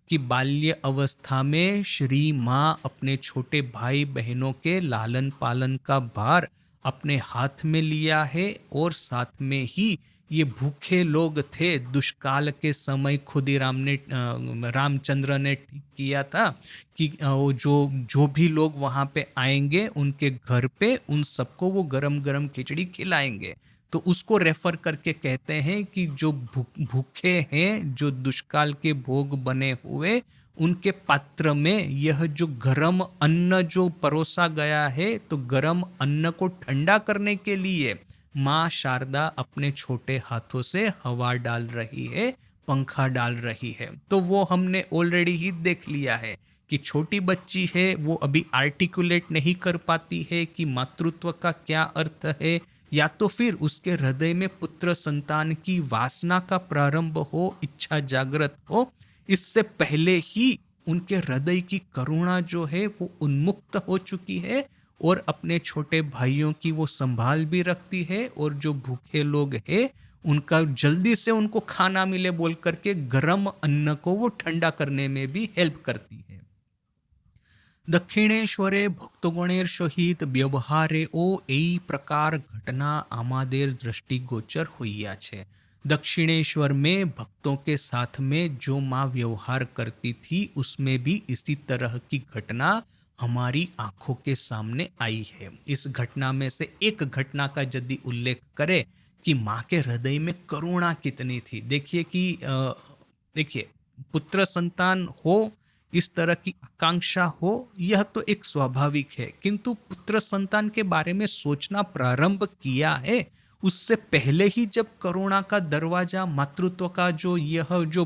कि बाल्य अवस्था में श्री माँ अपने छोटे भाई बहनों के लालन पालन का भार अपने हाथ में लिया है, और साथ में ही ये भूखे लोग थे। दुष्काल के समय खुदीराम ने रामचंद्र ने ठीक किया था कि वो जो जो भी लोग वहाँ पे आएंगे उनके घर पे उन सबको वो गरम गरम खिचड़ी खिलाएंगे। तो उसको रेफर करके कहते हैं कि जो भूखे हैं, जो दुष्काल के भोग बने हुए, उनके पात्र में यह जो गरम अन्न जो परोसा गया है, तो गरम अन्न को ठंडा करने के लिए माँ शारदा अपने छोटे हाथों से हवा डाल रही है, पंखा डाल रही है। तो वो हमने ऑलरेडी ही देख लिया है कि छोटी बच्ची है, वो अभी आर्टिकुलेट नहीं कर पाती है कि मातृत्व का क्या अर्थ है, या तो फिर उसके हृदय में पुत्र संतान की वासना का प्रारंभ हो, इच्छा जागृत हो। इससे पहले ही उनके हृदय की करुणा जो है वो उन्मुक्त हो चुकी है, और अपने छोटे भाइयों की वो संभाल भी रखती है, और जो भूखे लोग हैं उनका जल्दी से उनको खाना मिले बोल करके गर्म अन्न को वो ठंडा करने में भी हेल्प करती है। দক্ষিণেশ্বরে ভক্তগণের সহিত ব্যবহারেও এই प्रकार घटना आमादेर दृष्टिगोचर হইয়াছে। दक्षिणेश्वर में भक्तों के साथ में जो माँ व्यवहार करती थी, उसमें भी इसी तरह की घटना हमारी आंखों के सामने आई है। इस घटना में से एक घटना का यदि उल्लेख करें कि माँ के हृदय में करुणा कितनी थी। देखिए पुत्र संतान हो, इस तरह की आकांक्षा हो, यह तो एक स्वाभाविक है, किंतु पुत्र संतान के बारे में सोचना प्रारंभ किया है उससे पहले ही जब करुणा का दरवाजा, मातृत्व का जो यह जो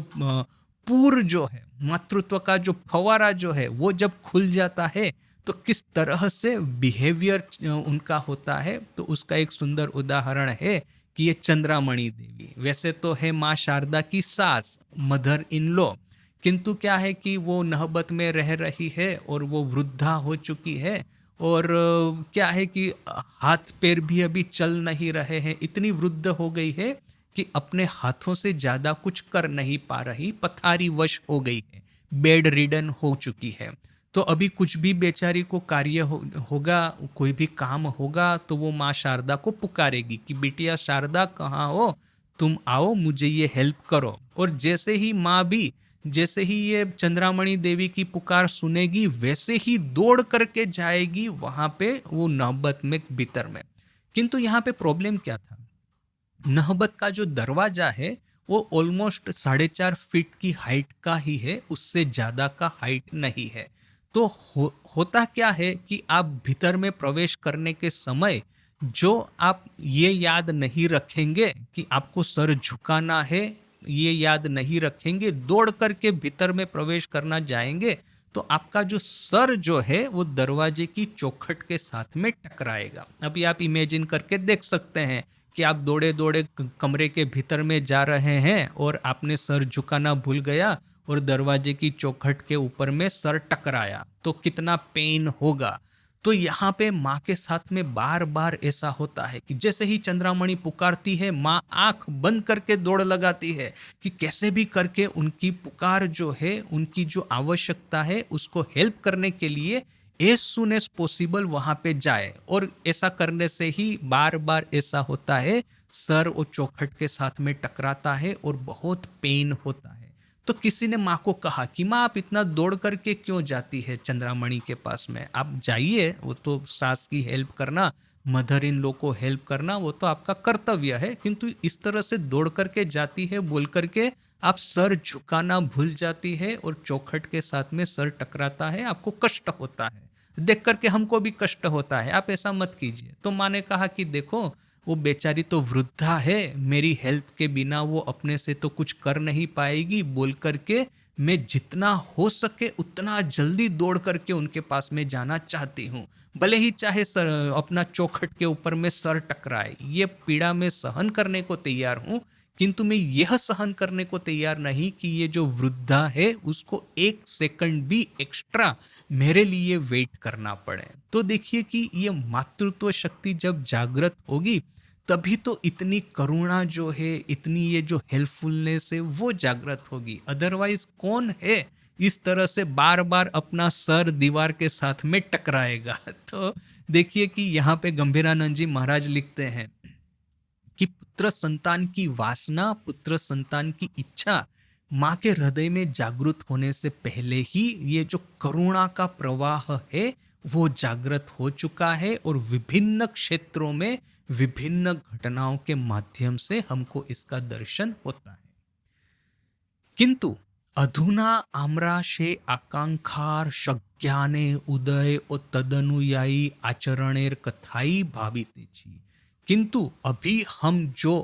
पूर जो है, मातृत्व का जो फवारा जो है वो जब खुल जाता है, तो किस तरह से बिहेवियर उनका होता है। तो उसका एक सुंदर उदाहरण है कि ये चंद्रामणि देवी वैसे तो है माँ शारदा की सास, मदर इन लॉ, किंतु क्या है कि वो नहबत में रह रही है और वो वृद्धा हो चुकी है, और क्या है कि हाथ पैर भी अभी चल नहीं रहे हैं, इतनी वृद्ध हो गई है कि अपने हाथों से ज़्यादा कुछ कर नहीं पा रही, पथारी वश हो गई है, बेड रिडन हो चुकी है। तो अभी कुछ भी बेचारी को कार्य होगा, कोई भी काम होगा, तो वो माँ शारदा को पुकारेगी कि बिटिया शारदा कहाँ हो, तुम आओ, मुझे ये हेल्प करो। और जैसे ही माँ भी, जैसे ही ये चंद्रामणि देवी की पुकार सुनेगी, वैसे ही दौड़ करके जाएगी वहां पे वो नहबत में भीतर में। किंतु यहाँ पे प्रॉब्लम क्या था, नहबत का जो दरवाजा है वो ऑलमोस्ट 4.5 फीट की हाइट का ही है, उससे ज्यादा का हाइट नहीं है। तो होता क्या है कि आप भीतर में प्रवेश करने के समय जो आप ये याद नहीं रखेंगे कि आपको सर झुकाना है, ये याद नहीं रखेंगे, दौड़ करके भीतर में प्रवेश करना जाएंगे, तो आपका जो सर जो है वो दरवाजे की चौखट के साथ में टकराएगा। अभी आप इमेजिन करके देख सकते हैं कि आप दौड़े दौड़े कमरे के भीतर में जा रहे हैं और आपने सर झुकाना भूल गया और दरवाजे की चौखट के ऊपर में सर टकराया, तो कितना पेन होगा। तो यहाँ पे माँ के साथ में बार बार ऐसा होता है कि जैसे ही चंद्रामणि पुकारती है, माँ आंख बंद करके दौड़ लगाती है कि कैसे भी करके उनकी पुकार जो है, उनकी जो आवश्यकता है, उसको हेल्प करने के लिए एज सुन एज पॉसिबल वहां पे जाए। और ऐसा करने से ही बार बार ऐसा होता है, सर और चौखट के साथ में टकराता है और बहुत पेन होता है। तो किसी ने माँ को कहा कि माँ आप इतना दौड़ करके क्यों जाती है चंद्रामणि के पास में, आप जाइए, वो तो सास की हेल्प करना, मदर इन लॉ को हेल्प करना, वो तो आपका कर्तव्य है, किंतु इस तरह से दौड़ करके जाती है बोल करके आप सर झुकाना भूल जाती है और चौखट के साथ में सर टकराता है, आपको कष्ट होता है, देख करके हमको भी कष्ट होता है, आप ऐसा मत कीजिए। तो माँ ने कहा कि देखो वो बेचारी तो वृद्धा है, मेरी हेल्प के बिना वो अपने से तो कुछ कर नहीं पाएगी, बोल करके मैं जितना हो सके उतना जल्दी दौड़ करके उनके पास में जाना चाहती हूँ, भले ही चाहे सर अपना चौखट के ऊपर में सर टकराए, ये पीड़ा में सहन करने को तैयार हूँ, किंतु मैं यह सहन करने को तैयार नहीं कि ये जो वृद्धा है उसको 1 सेकंड भी एक्स्ट्रा मेरे लिए वेट करना पड़े। तो देखिए कि ये मातृत्व शक्ति जब जागृत होगी तभी तो इतनी करुणा जो है, इतनी ये जो हेल्पफुलनेस है वो जागृत होगी। अदरवाइज कौन है इस तरह से बार बार अपना सर दीवार के साथ में टकराएगा। तो देखिए कि यहाँ पे गंभीरानंद जी महाराज लिखते हैं कि पुत्र संतान की वासना, पुत्र संतान की इच्छा माँ के हृदय में जागृत होने से पहले ही ये जो करुणा का प्रवाह है वो जागृत हो चुका है, और विभिन्न क्षेत्रों में विभिन्न घटनाओं के माध्यम से हमको इसका दर्शन होता है। किंतु अधुना आम्राशे आकांक्षार सज्ञाने उदय और तदनुयायी आचरणेर कथाई भाविते छी। किंतु अभी हम जो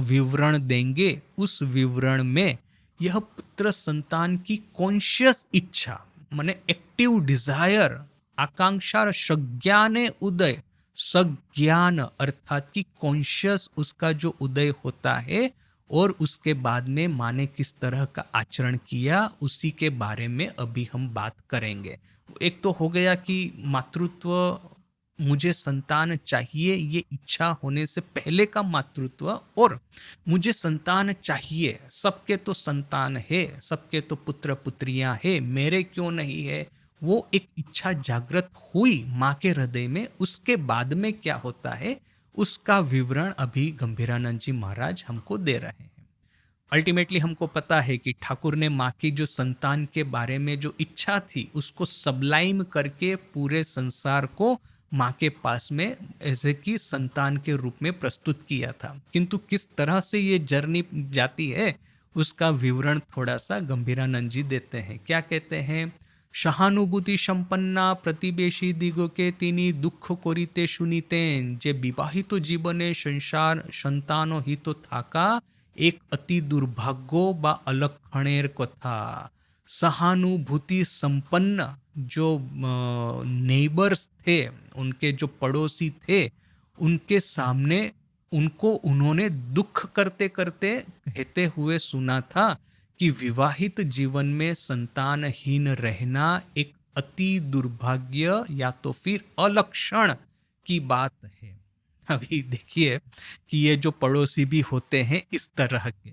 विवरण देंगे उस विवरण में यह पुत्र संतान की कॉन्शियस इच्छा माने एक्टिव डिजायर, आकांक्षा, सज्ञाने उदय, सज्ञान अर्थात कि कॉन्शियस उसका जो उदय होता है और उसके बाद में माँ ने किस तरह का आचरण किया उसी के बारे में अभी हम बात करेंगे। एक तो हो गया कि मातृत्व, मुझे संतान चाहिए ये इच्छा होने से पहले का मातृत्व, और मुझे संतान चाहिए, सबके तो संतान है, सबके तो पुत्र पुत्रियां है, मेरे क्यों नहीं है, वो एक इच्छा जागृत हुई माँ के हृदय में। उसके बाद में क्या होता है उसका विवरण अभी गंभीरानंद जी महाराज हमको दे रहे हैं। अल्टीमेटली हमको पता है कि ठाकुर ने माँ की जो संतान के बारे में जो इच्छा थी उसको सबलाइम करके पूरे संसार को माँ के पास में ऐसे कि संतान के रूप में प्रस्तुत किया था। किंतु किस तरह से ये जर्नी जाती है उसका विवरण थोड़ा सा गंभीरानंद जी देते हैं। क्या कहते हैं? सहानुभूति संपन्ना प्रतिवेशी दिगोके तिनी दुख करिते शुनितेन जे विवाहित जीवने संसार संतानो हितो थाका एक अति दुर्भाग्यो बा अलक्षणेर कथा। सहानुभूति संपन्न जो नेबर्स थे, उनके जो पड़ोसी थे, उनके सामने उनको उन्होंने दुख करते करते कहते हुए सुना था कि विवाहित जीवन में संतानहीन रहना एक अति दुर्भाग्य या तो फिर अलक्षण की बात है। अभी देखिए कि ये जो पड़ोसी भी होते हैं इस तरह के,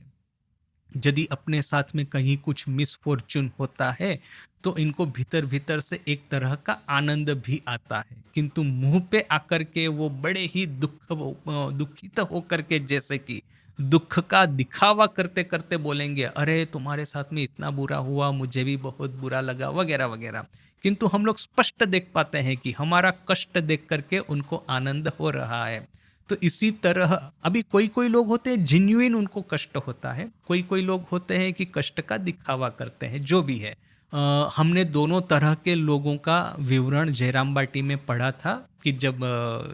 यदि अपने साथ में कहीं कुछ मिसफॉर्चून होता है तो इनको भीतर भीतर से एक तरह का आनंद भी आता है, किंतु मुंह पे आकर के वो बड़े ही दुखित होकर के जैसे कि दुख का दिखावा करते करते बोलेंगे, अरे तुम्हारे साथ में इतना बुरा हुआ, मुझे भी बहुत बुरा लगा वगैरह वगैरह। किंतु हम लोग स्पष्ट देख पाते हैं कि हमारा कष्ट देख करके उनको आनंद हो रहा है। तो इसी तरह अभी कोई कोई लोग होते हैं जेन्युइन उनको कष्ट होता है, कोई कोई लोग होते हैं कि कष्ट का दिखावा करते हैं। जो भी है, हमने दोनों तरह के लोगों का विवरण जयराम बाटी में पढ़ा था कि जब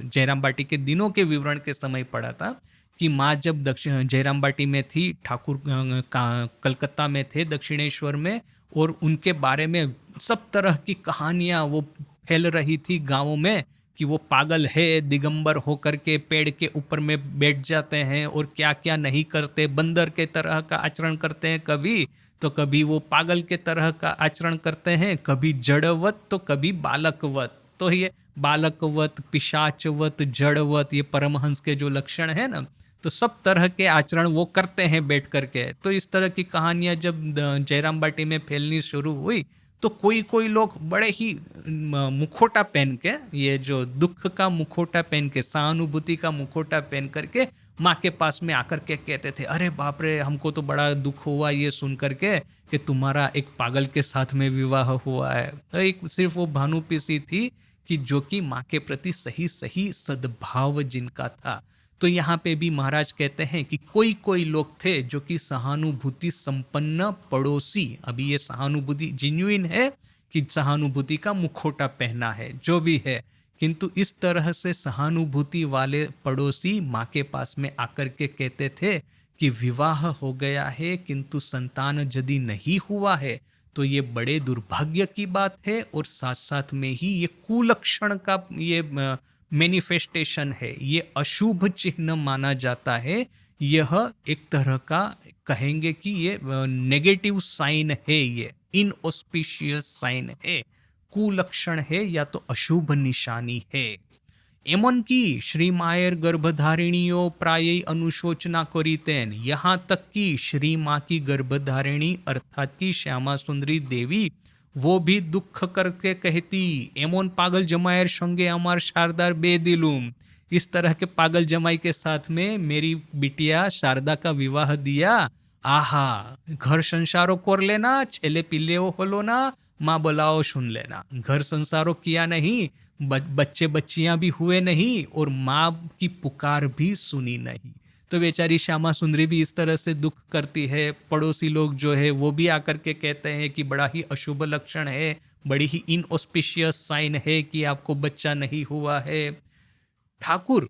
जयराम बाटी के दिनों के विवरण के समय पढ़ा था कि माँ जब जयराम बाटी में थी, ठाकुर कलकत्ता में थे दक्षिणेश्वर में, और उनके बारे में सब तरह की कहानियाँ वो फैल रही थी गाँवों में कि वो पागल है, दिगंबर होकर के पेड़ के ऊपर में बैठ जाते हैं और क्या क्या नहीं करते, बंदर के तरह का आचरण करते हैं कभी, तो कभी वो पागल के तरह का आचरण करते हैं, कभी जड़वत तो कभी बालकवत। तो ये बालकवत, पिशाचवत, जड़वत, ये परमहंस के जो लक्षण है ना, तो सब तरह के आचरण वो करते हैं बैठ करके। तो इस तरह की कहानियां जब जयराम बाटी में फैलनी शुरू हुई तो कोई कोई लोग बड़े ही मुखोटा पहन के, ये जो दुख का मुखोटा पहन के, सहानुभूति का मुखोटा पहन करके माँ के पास में आकर के कहते थे, अरे बाप रे, हमको तो बड़ा दुख हुआ ये सुन करके कि तुम्हारा एक पागल के साथ में विवाह हुआ है। तो एक सिर्फ वो भानुपीसी थी कि जो कि माँ के प्रति सही सही सद्भाव जिनका था। तो यहाँ पे भी महाराज कहते हैं कि कोई कोई लोग थे जो कि सहानुभूति संपन्न पड़ोसी, अभी ये सहानुभूति जेन्युइन है कि सहानुभूति का मुखोटा पहना है, जो भी है, किंतु इस तरह से सहानुभूति वाले पड़ोसी माँ के पास में आकर के कहते थे कि विवाह हो गया है किंतु संतान यदि नहीं हुआ है तो ये बड़े दुर्भाग्य की बात है, और साथ साथ में ही ये कुलक्षण का ये मैनिफेस्टेशन है, ये अशुभ चिन्ह माना जाता है यह एक तरह का कहेंगे कि ये नेगेटिव साइन है, ये इनऑस्पिशियस साइन है, कुलक्षण है या तो अशुभ निशानी है। एमनकी श्री मायर गर्भधारिणीओ प्राय अनुशोचना करीतेन, यहाँ तक कि श्री माँ की गर्भधारिणी अर्थात की श्यामा सुंदरी देवी वो भी दुख करके कहती, एमन पागल जमायर संगे अमार शारदार बे दिलुम, इस तरह के पागल जमाई के साथ में मेरी बिटिया शारदा का विवाह दिया। आहा, घर संसारो कर लेना, छेले पिल्ले होलो ना, माँ बुलाओ सुन लेना। घर संसारो किया नहीं, बच्चे बच्चियां भी हुए नहीं और माँ की पुकार भी सुनी नहीं। तो बेचारी श्यामा सुंदरी भी इस तरह से दुख करती है। पड़ोसी लोग जो है वो भी आकर के कहते हैं कि बड़ा ही अशुभ लक्षण है, बड़ी ही इनऑस्पिशियस साइन है कि आपको बच्चा नहीं हुआ है। ठाकुर,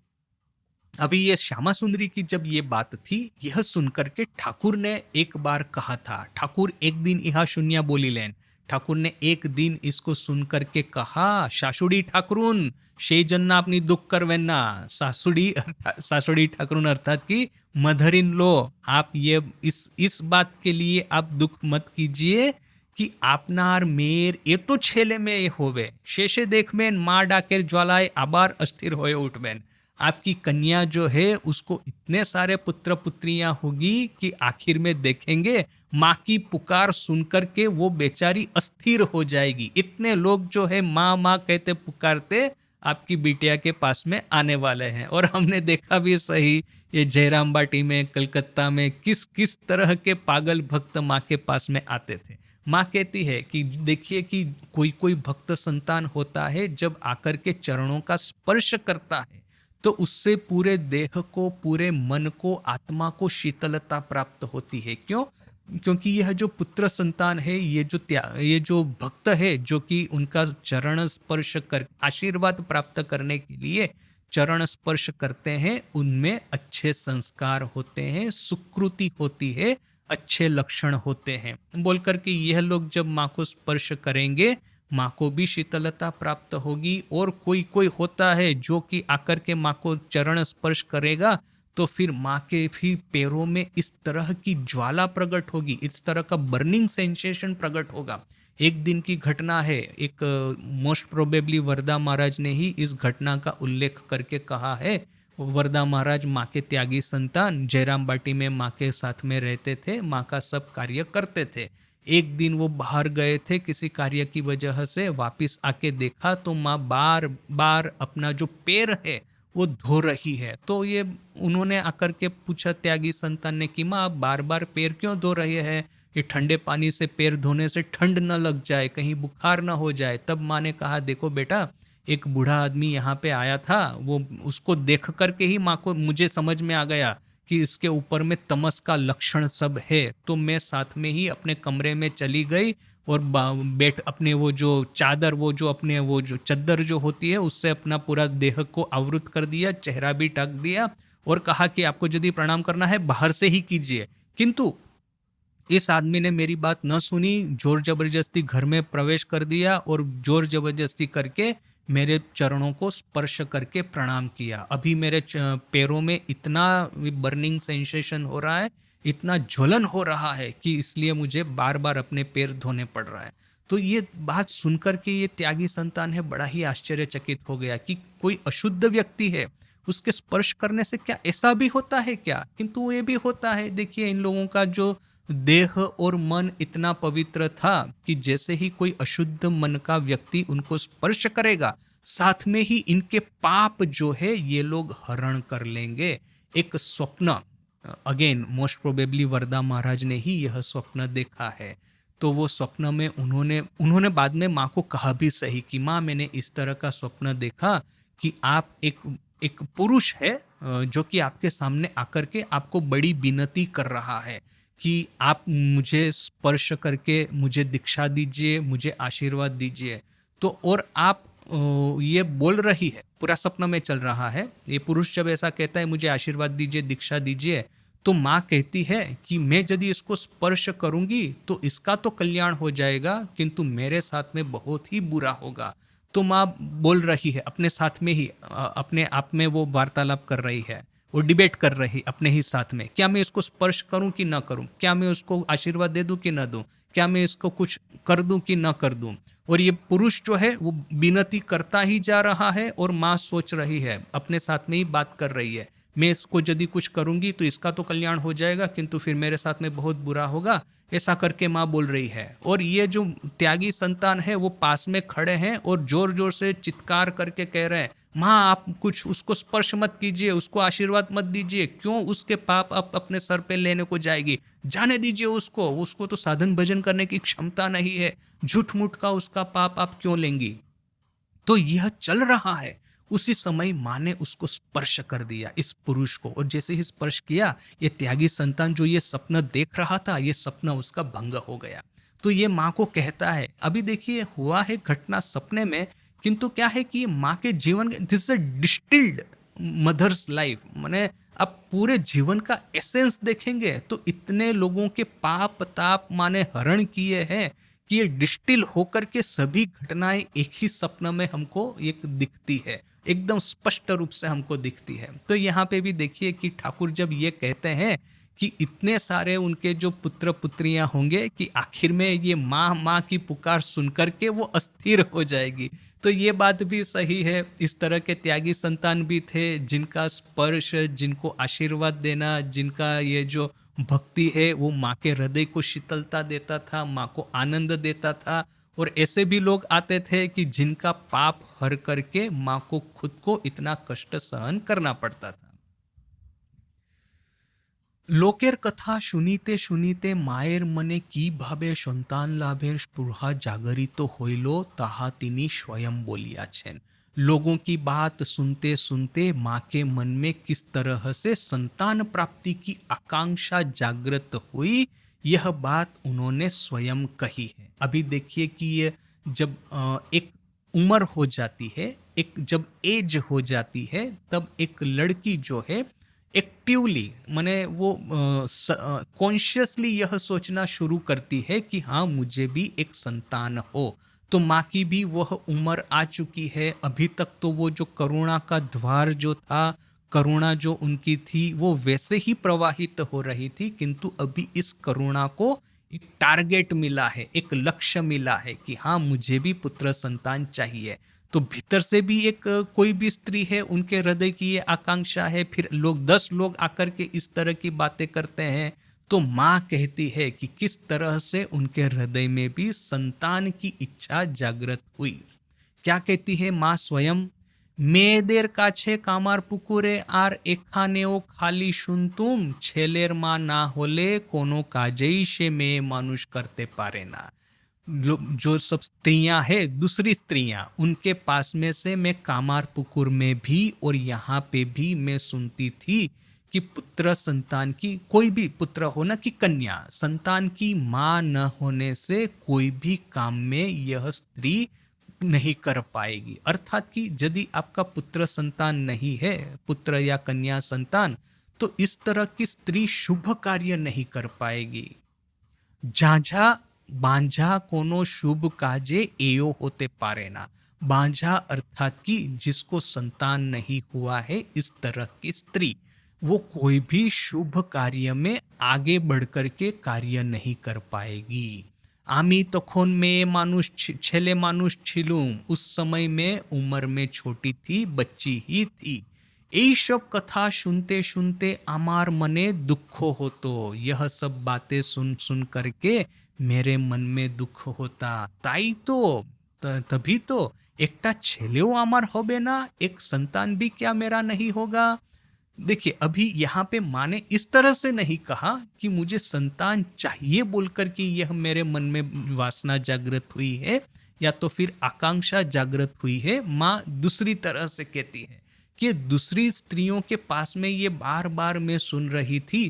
अभी ये श्यामा सुंदरी की जब ये बात थी, यह सुनकर के ठाकुर ने एक बार कहा था, ठाकुर एक दिन यह शून्य बोली लेन, ठाकुर ने एक दिन इसको सुन करके कहा, सासुड़ी ठाकुरुन शे जन्ना अपनी दुख करवेना। सासुड़ी ठाकुरुन अर्थात की मदर इन लो, आप ये इस बात के लिए आप दुख मत कीजिए कि आपनार मेर ये तो छेले में होवे, शेषे देख में माँ डाकेर ज्वालाए आबार अस्थिर होए उठबेन। आपकी कन्या जो है उसको इतने सारे पुत्र पुत्रियां होगी कि आखिर में देखेंगे माँ की पुकार सुनकर के वो बेचारी अस्थिर हो जाएगी। इतने लोग जो है माँ माँ कहते पुकारते आपकी बिटिया के पास में आने वाले हैं। और हमने देखा भी सही, ये जयराम बाटी में, कलकत्ता में किस किस तरह के पागल भक्त माँ के पास में आते थे। माँ कहती है कि देखिए कि कोई कोई भक्त संतान होता है, जब आकर के चरणों का स्पर्श करता है तो उससे पूरे देह को, पूरे मन को, आत्मा को शीतलता प्राप्त होती है। क्यों? क्योंकि यह जो पुत्र संतान है, ये जो भक्त है, जो कि उनका चरण स्पर्श कर आशीर्वाद प्राप्त करने के लिए चरण स्पर्श करते हैं, उनमें अच्छे संस्कार होते हैं, सुकृति होती है, अच्छे लक्षण होते हैं। बोल करके यह लोग जब माँ को स्पर्श करेंगे, माँ को भी शीतलता प्राप्त होगी। और कोई कोई होता है जो कि आकर के माँ को चरण स्पर्श करेगा तो फिर माँ के भी पैरों में इस तरह की ज्वाला प्रकट होगी, इस तरह का बर्निंग सेंसेशन प्रकट होगा। एक दिन की घटना है, एक मोस्ट प्रोबेबली वरदा महाराज ने ही इस घटना का उल्लेख करके कहा है। वरदा महाराज माँ के त्यागी संतान, जयराम बाटी में माँ के साथ में रहते थे, माँ का सब कार्य करते थे। एक दिन वो बाहर गए थे किसी कार्य की वजह से, वापिस आके देखा तो माँ बार बार अपना जो पैर है वो धो रही है। तो ये उन्होंने आकर के पूछा त्यागी संतान ने कि माँ आप बार बार पैर क्यों धो रहे हैं? ये ठंडे पानी से पैर धोने से ठंड न लग जाए, कहीं बुखार न हो जाए। तब माँ ने कहा देखो बेटा, एक बूढ़ा आदमी यहाँ पे आया था, वो उसको देख करके ही माँ को मुझे समझ में आ गया कि इसके ऊपर में तमस का लक्षण सब है। तो मैं साथ में ही अपने कमरे में चली गई और बैठ अपने वो जो चादर, वो जो अपने वो जो चद्दर जो होती है उससे अपना पूरा देह को आवृत कर दिया, चेहरा भी ढक दिया और कहा कि आपको यदि प्रणाम करना है बाहर से ही कीजिए। किंतु इस आदमी ने मेरी बात न सुनी, जोर जबरदस्ती घर में प्रवेश कर दिया और जोर जबरदस्ती करके मेरे चरणों को स्पर्श करके प्रणाम किया। अभी मेरे पैरों में इतना बर्निंग सेंसेशन हो रहा है, इतना ज्वलन हो रहा है कि इसलिए मुझे बार बार अपने पैर धोने पड़ रहा है। तो ये बात सुनकर के ये त्यागी संतान है बड़ा ही आश्चर्यचकित हो गया कि कोई अशुद्ध व्यक्ति है, उसके स्पर्श करने से क्या ऐसा भी होता है क्या? किंतु ये भी होता है। देखिए इन लोगों का जो देह और मन इतना पवित्र था कि जैसे ही कोई अशुद्ध मन का व्यक्ति उनको स्पर्श करेगा, साथ में ही इनके पाप जो है ये लोग हरण कर लेंगे। एक स्वप्न, अगेन मोस्ट प्रोबेबली वरदा महाराज ने ही यह स्वप्न देखा है। तो वो स्वप्न में उन्होंने बाद में माँ को कहा भी सही कि माँ मैंने इस तरह का स्वप्न देखा कि आप एक पुरुष है जो कि आपके सामने आकर के आपको बड़ी विनती कर रहा है कि आप मुझे स्पर्श करके मुझे दीक्षा दीजिए, मुझे आशीर्वाद दीजिए। तो और आप ये बोल रही है, पूरा सपना में चल रहा है, ये पुरुष जब ऐसा कहता है मुझे आशीर्वाद दीजिए, दीक्षा दीजिए, तो माँ कहती है कि मैं यदि इसको स्पर्श करूंगी तो इसका तो कल्याण हो जाएगा, किंतु मेरे साथ में बहुत ही बुरा होगा। तो माँ बोल रही है अपने साथ में ही, अपने आप में वो वार्तालाप कर रही है वो डिबेट कर रही अपने ही साथ में, क्या मैं इसको स्पर्श करूं कि ना करूं, क्या मैं उसको आशीर्वाद दे दूं कि ना दूं, क्या मैं इसको कुछ कर दूं कि ना कर दूं। और ये पुरुष जो है वो विनती करता ही जा रहा है और माँ सोच रही है, अपने साथ में ही बात कर रही है, मैं इसको यदि कुछ करूंगी तो इसका तो कल्याण हो जाएगा, किंतु फिर मेरे साथ में बहुत बुरा होगा, ऐसा करके माँ बोल रही है। और ये जो त्यागी संतान है वो पास में खड़े हैं और जोर जोर से चित्कार करके कह रहे हैं, माँ आप कुछ उसको स्पर्श मत कीजिए, उसको आशीर्वाद मत दीजिए, क्यों उसके पाप आप अपने सर पे लेने को जाएगी, जाने दीजिए उसको, उसको तो साधन भजन करने की क्षमता नहीं है, झूठ मूठ का उसका पाप आप क्यों लेंगी। तो यह चल रहा है। उसी समय माँ ने उसको स्पर्श कर दिया, इस पुरुष को, और जैसे ही स्पर्श किया, ये त्यागी संतान जो ये सपना देख रहा था, ये सपना उसका भंग हो गया। तो ये माँ को कहता है, अभी देखिए हुआ है घटना सपने में, किंतु क्या है कि माँ के जीवन, this is a distilled mother's life, माने अब पूरे जीवन का एसेंस देखेंगे तो इतने लोगों के पाप ताप माने हरण किए हैं कि ये डिस्टिल होकर के सभी घटनाएं एक ही सपना में हमको एक दिखती है, एकदम स्पष्ट रूप से हमको दिखती है। तो यहाँ पे भी देखिए कि ठाकुर जब ये कहते हैं कि इतने सारे उनके जो पुत्र पुत्रियां होंगे कि आखिर में ये माँ माँ की पुकार सुनकर के वो अस्थिर हो जाएगी, तो ये बात भी सही है। इस तरह के त्यागी संतान भी थे जिनका स्पर्श, जिनको आशीर्वाद देना, जिनका ये जो भक्ति है वो माँ के हृदय को शीतलता देता था, माँ को आनंद देता था। और ऐसे भी लोग आते थे कि जिनका पाप हर करके माँ को खुद को इतना कष्ट सहन करना पड़ता था। লোকের কথা শুনিতে শুনিতে মায়ের মনে কিভাবে সন্তান লাভের স্পৃহা জাগরিত হইল তাহা তিনি स्वयं बोलियाछेन। लोगों की बात सुनते सुनते माँ के मन में किस तरह से संतान प्राप्ति की आकांक्षा जागृत हुई, यह बात उन्होंने स्वयं कही है। अभी देखिए कि ये जब एक उम्र हो जाती है, एक जब एज हो जाती है, तब एक लड़की जो है एक्टिवली माने वो कॉन्शियसली यह सोचना शुरू करती है कि हाँ मुझे भी एक संतान हो। तो माँ की भी वह उम्र आ चुकी है। अभी तक तो वो जो करुणा का द्वार जो था, करुणा जो उनकी थी वो वैसे ही प्रवाहित हो रही थी, किंतु अभी इस करुणा को एक टारगेट मिला है, एक लक्ष्य मिला है कि हाँ मुझे भी पुत्र संतान चाहिए। तो भीतर से भी एक कोई भी स्त्री है, उनके हृदय की ये आकांक्षा है। फिर लोग 10 लोग आकर के इस तरह की बातें करते हैं, तो माँ कहती है कि किस तरह से उनके हृदय में भी संतान की इच्छा जागृत हुई। क्या कहती है माँ स्वयं, মেয়েদের কাছে কামার পুকুরে আর এখানেও খালি শুনতুম ছেলের মা না হলে কোনো কাজেই সে মেয়ে মানুষ करते पारे ना। जो सब स्त्रियां हैं, दूसरी स्त्रियां, उनके पास में से मैं कामार पुकुर में भी और यहाँ पे भी मैं सुनती थी कि पुत्र संतान की, कोई भी पुत्र होना कि कन्या संतान की माँ न होने से कोई भी काम में यह स्त्री नहीं कर पाएगी। अर्थात कि यदि आपका पुत्र संतान नहीं है, पुत्र या कन्या संतान, तो इस तरह की स्त्री शुभ कार्य नहीं कर पाएगी। झाझा बांझा कोनो शुभ काजे एयो होते पारे ना। बांझा अर्थात कि जिसको संतान नहीं हुआ है, इस तरह की स्त्री वो कोई भी शुभ कार्य में आगे बढ़कर के कार्य नहीं कर पाएगी। आमी तखन मेये मानुष छेले मानुष छिलूम, उस समय में उम्र में छोटी थी, बच्ची ही थी। এই সব কথা सुनते सुनते আমার মনে दुख हो, तो यह सब बातें सुन सुन करके मेरे मन में दुख होता। ताई तो तभी तो एकटा छेलेও আমার হবে না, एक संतान भी क्या मेरा नहीं होगा। देखिए अभी यहाँ पे माँ ने इस तरह से नहीं कहा कि मुझे संतान चाहिए बोलकर कि यह मेरे मन में वासना जागृत हुई है या तो फिर आकांक्षा जागृत हुई है। माँ दूसरी तरह से कहती है कि दूसरी स्त्रियों के पास में ये बार बार मैं सुन रही थी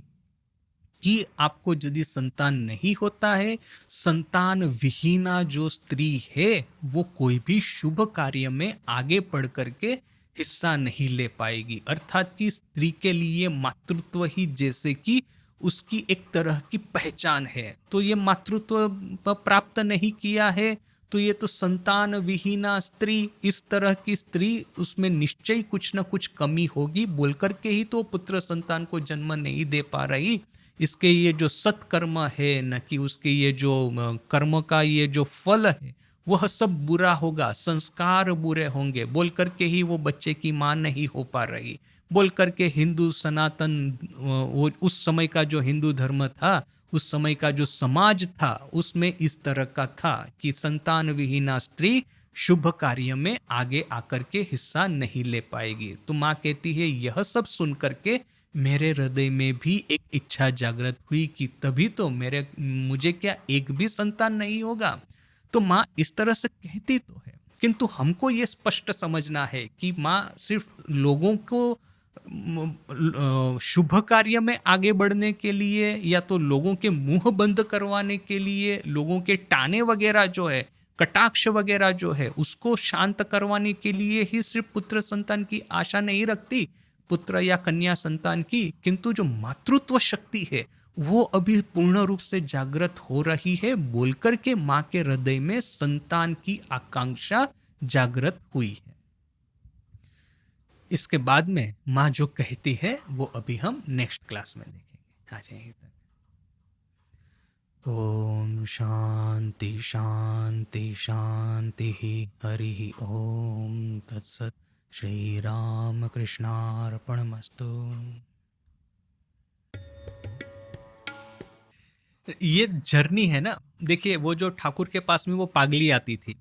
कि आपको यदि संतान नहीं होता है, संतान विहीना जो स्त्री है वो कोई भी शुभ कार्य में आगे बढ़ करके हिस्सा नहीं ले पाएगी। अर्थात कि स्त्री के लिए मातृत्व ही जैसे कि उसकी एक तरह की पहचान है। तो ये मातृत्व प्राप्त नहीं किया है तो ये तो संतान विहीना स्त्री, इस तरह की स्त्री, उसमें निश्चय कुछ न कुछ कमी होगी, बोल करके ही तो पुत्र संतान को जन्म नहीं दे पा रही। इसके ये जो सत्कर्म है, न कि उसके ये जो कर्म का ये जो फल है वह सब बुरा होगा, संस्कार बुरे होंगे, बोल करके ही वो बच्चे की माँ नहीं हो पा रही। बोल करके हिंदू सनातन, वो उस समय का जो हिंदू धर्म था, उस समय का जो समाज था, उसमें इस तरह का था कि संतान विहीना स्त्री शुभ कार्य में आगे आकर के हिस्सा नहीं ले पाएगी। तो माँ कहती है यह सब सुन करके मेरे हृदय में भी एक इच्छा जागृत हुई कि तभी तो मुझे क्या एक भी संतान नहीं होगा। तो माँ इस तरह से कहती तो है, किंतु हमको ये स्पष्ट समझना है कि माँ सिर्फ लोगों को शुभ कार्य में आगे बढ़ने के लिए, या तो लोगों के मुंह बंद करवाने के लिए, लोगों के टाने वगैरह जो है, कटाक्ष वगैरह जो है, उसको शांत करवाने के लिए ही सिर्फ पुत्र संतान की आशा नहीं रखती, पुत्र या कन्या संतान की, किंतु जो मातृत्व शक्ति है वो अभी पूर्ण रूप से जागृत हो रही है, बोलकर के माँ के हृदय में संतान की आकांक्षा जागृत हुई है। इसके बाद में माँ जो कहती है वो अभी हम नेक्स्ट क्लास में देखेंगे। आज यहीं तक। ओम शांति शांति शांति। हरि ओम तत्सत। श्री राम कृष्णार्पणमस्तु। ये जर्नी है ना, देखिए वो जो ठाकुर के पास में वो पागली आती थी,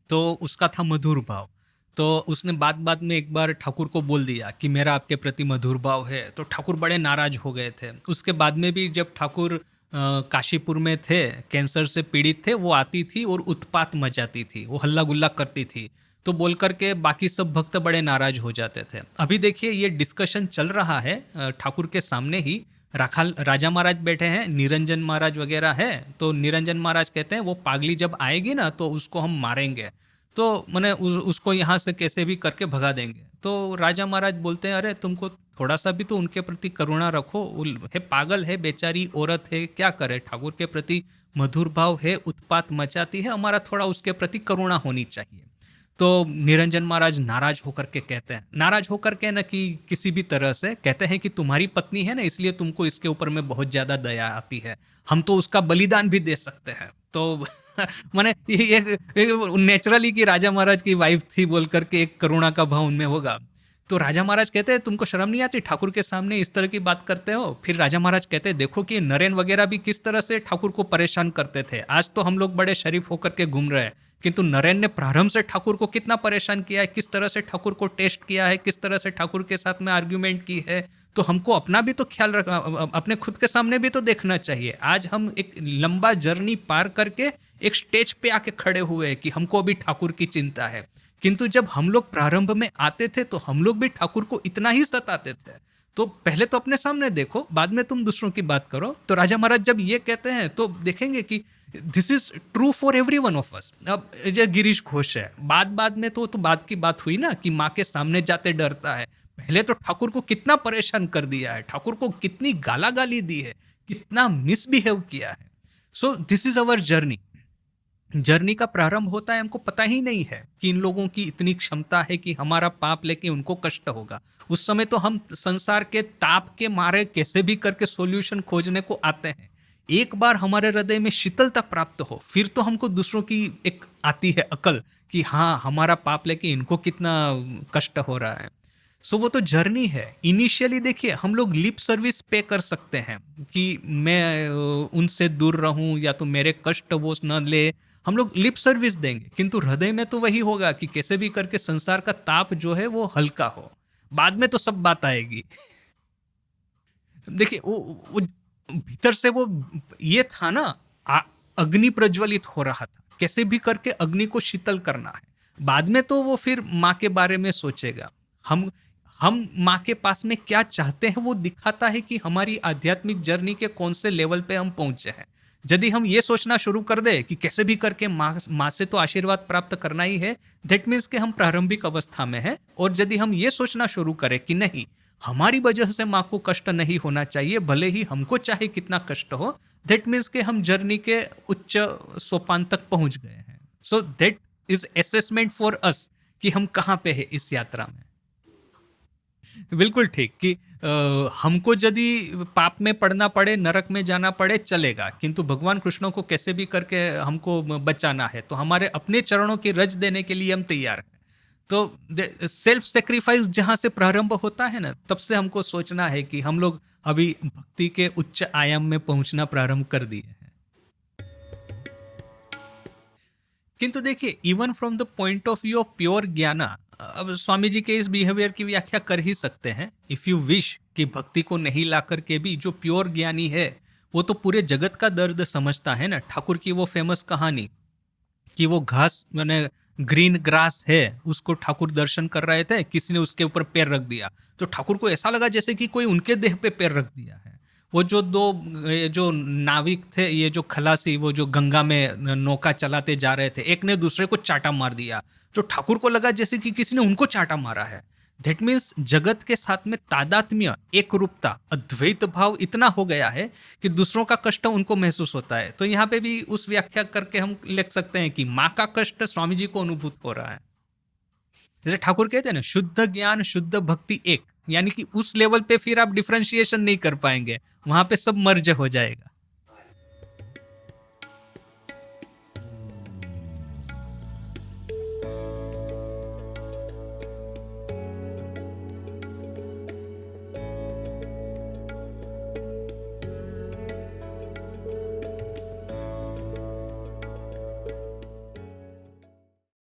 तो उसका था मधुर भाव। तो उसने बाद में एक बार ठाकुर को बोल दिया कि मेरा आपके प्रति मधुर भाव है, तो ठाकुर बड़े नाराज हो गए थे। उसके बाद में भी जब ठाकुर काशीपुर में थे, कैंसर से पीड़ित थे, वो आती थी और उत्पात मचाती थी, वो हल्ला गुल्ला करती थी, तो बोल करके बाकी सब भक्त बड़े नाराज हो जाते थे। अभी देखिए ये डिस्कशन चल रहा है ठाकुर के सामने ही। राजा महाराज बैठे हैं, निरंजन महाराज वगैरह है, तो निरंजन महाराज कहते हैं वो पागली जब आएगी ना तो उसको हम मारेंगे, तो मैंने उसको यहाँ से कैसे भी करके भगा देंगे। तो राजा महाराज बोलते हैं अरे तुमको थोड़ा सा भी तो उनके प्रति करुणा रखो, है पागल है, बेचारी औरत है, क्या करे, ठाकुर के प्रति मधुर भाव है, उत्पात मचाती है, हमारा थोड़ा उसके प्रति करुणा होनी चाहिए। तो निरंजन महाराज नाराज होकर के कहते हैं, नाराज होकर के न कि किसी भी तरह से, कहते हैं कि तुम्हारी पत्नी है ना, इसलिए तुमको इसके ऊपर में बहुत ज्यादा दया आती है, हम तो उसका बलिदान भी दे सकते हैं। तो माने ये नेचुरली कि राजा महाराज की वाइफ थी बोल करके एक करुणा का भाव उनमें होगा। तो राजा महाराज कहते हैं तुमको शर्म नहीं आती, ठाकुर के सामने इस तरह की बात करते हो। फिर राजा महाराज कहते हैं देखो कि नरेन वगैरह भी किस तरह से ठाकुर को परेशान करते थे, आज तो हम लोग बड़े शरीफ होकर के घूम रहे हैं, किंतु नरेन ने प्रारंभ से ठाकुर को कितना परेशान किया है, किस तरह से ठाकुर को टेस्ट किया है, किस तरह से ठाकुर के साथ में आर्ग्यूमेंट की है। तो हमको अपना भी तो ख्याल रखना, अपने खुद के सामने भी तो देखना चाहिए। आज हम एक लंबा जर्नी पार करके एक स्टेज पे आके खड़े हुए हैं कि हमको अभी ठाकुर की चिंता है, किंतु जब हम लोग प्रारंभ में आते थे तो हम लोग भी ठाकुर को इतना ही सताते थे। तो पहले तो अपने सामने देखो, बाद में तुम दूसरों की बात करो। तो राजा महाराज जब ये कहते हैं तो देखेंगे कि this is true for every one of us. अब जो गिरीश घोष है, बाद में तो बात की बात हुई ना कि माँ के सामने जाते डरता है। पहले तो ठाकुर को कितना परेशान कर दिया है, ठाकुर को कितनी गाला गाली दी है, कितना मिसबिहेव किया है। So this is our journey. Journey का प्रारंभ होता है, हमको पता ही नहीं है कि इन लोगों की इतनी क्षमता है कि हमारा पाप लेके उनको कष्ट होगा। उस समय तो हम संसार के ताप के मारे कैसे भी करके सॉल्यूशन खोजने को आते हैं। एक बार हमारे हृदय में शीतलता प्राप्त हो, फिर तो हमको दूसरों की एक आती है अकल कि हाँ हमारा पाप लेके इनको कितना कष्ट हो रहा है। सो वो तो जर्नी है। इनिशियली देखिए हम लोग लिप सर्विस पे कर सकते हैं कि मैं उनसे दूर रहूं या तो मेरे कष्ट वो न ले, हम लोग लिप सर्विस देंगे, किंतु हृदय में तो वही होगा कि कैसे भी करके संसार का ताप जो है वो हल्का हो। बाद में तो सब बात आएगी। देखिए वो भीतर से वो ये था ना, अग्नि प्रज्वलित हो रहा था, कैसे भी करके अग्नि को शीतल करना है। बाद में तो वो फिर माँ के बारे में सोचेगा। हम माँ के पास में क्या चाहते हैं वो दिखाता है कि हमारी आध्यात्मिक जर्नी के कौन से लेवल पे हम पहुंचे हैं। यदि हम ये सोचना शुरू कर दे कि कैसे भी करके माँ से तो आशीर्वाद प्राप्त करना ही है, दैट मीन्स कि हम प्रारंभिक अवस्था में हैं। और यदि हम ये सोचना शुरू करें कि नहीं, हमारी वजह से माँ को कष्ट नहीं होना चाहिए, भले ही हमको चाहे कितना कष्ट हो, दैट मीन्स कि हम जर्नी के उच्च सोपान तक पहुंच गए हैं। So that is assessment for us कि हम कहाँ पे है इस यात्रा में। बिल्कुल ठीक कि हमको यदि पाप में पड़ना पड़े, नरक में जाना पड़े, चलेगा, किंतु भगवान कृष्ण को कैसे भी करके हमको बचाना है, तो हमारे अपने चरणों की रज देने के लिए हम तैयार हैं। तो सेल्फ सेक्रीफाइस जहां से प्रारंभ होता है ना, तब से हमको सोचना है कि हम लोग अभी भक्ति के उच्च आयाम में पहुंचना प्रारंभ कर दिए हैं। किंतु देखिए, even from the point of view of pure ज्ञाना, अब स्वामी जी के इस बिहेवियर की व्याख्या कर ही सकते हैं। इफ यू विश कि भक्ति को नहीं ला करके भी जो प्योर ज्ञानी है वो तो पूरे जगत का दर्द समझता है ना। ठाकुर की वो फेमस कहानी कि वो घास मैंने ग्रीन ग्रास है, उसको ठाकुर दर्शन कर रहे थे, किसी ने उसके ऊपर पैर रख दिया, तो ठाकुर को ऐसा लगा जैसे कि कोई उनके देह पे पैर रख दिया है। वो जो दो जो नाविक थे, ये जो खलासी, वो जो गंगा में नौका चलाते जा रहे थे, एक ने दूसरे को चाटा मार दिया, तो ठाकुर को लगा जैसे कि किसी ने उनको चाटा मारा है। दैट मीन्स जगत के साथ में तादात्म्य, एक रूपता, अद्वैत भाव इतना हो गया है कि दूसरों का कष्ट उनको महसूस होता है। तो यहाँ पे भी उस व्याख्या करके हम लिख सकते हैं कि माँ का कष्ट स्वामी जी को अनुभूत हो रहा है। जैसे ठाकुर कहते हैं ना, शुद्ध ज्ञान शुद्ध भक्ति एक, यानी कि उस लेवल पे फिर आप डिफरेंशिएशन नहीं कर पाएंगे, वहां पे सब मर्ज हो जाएगा।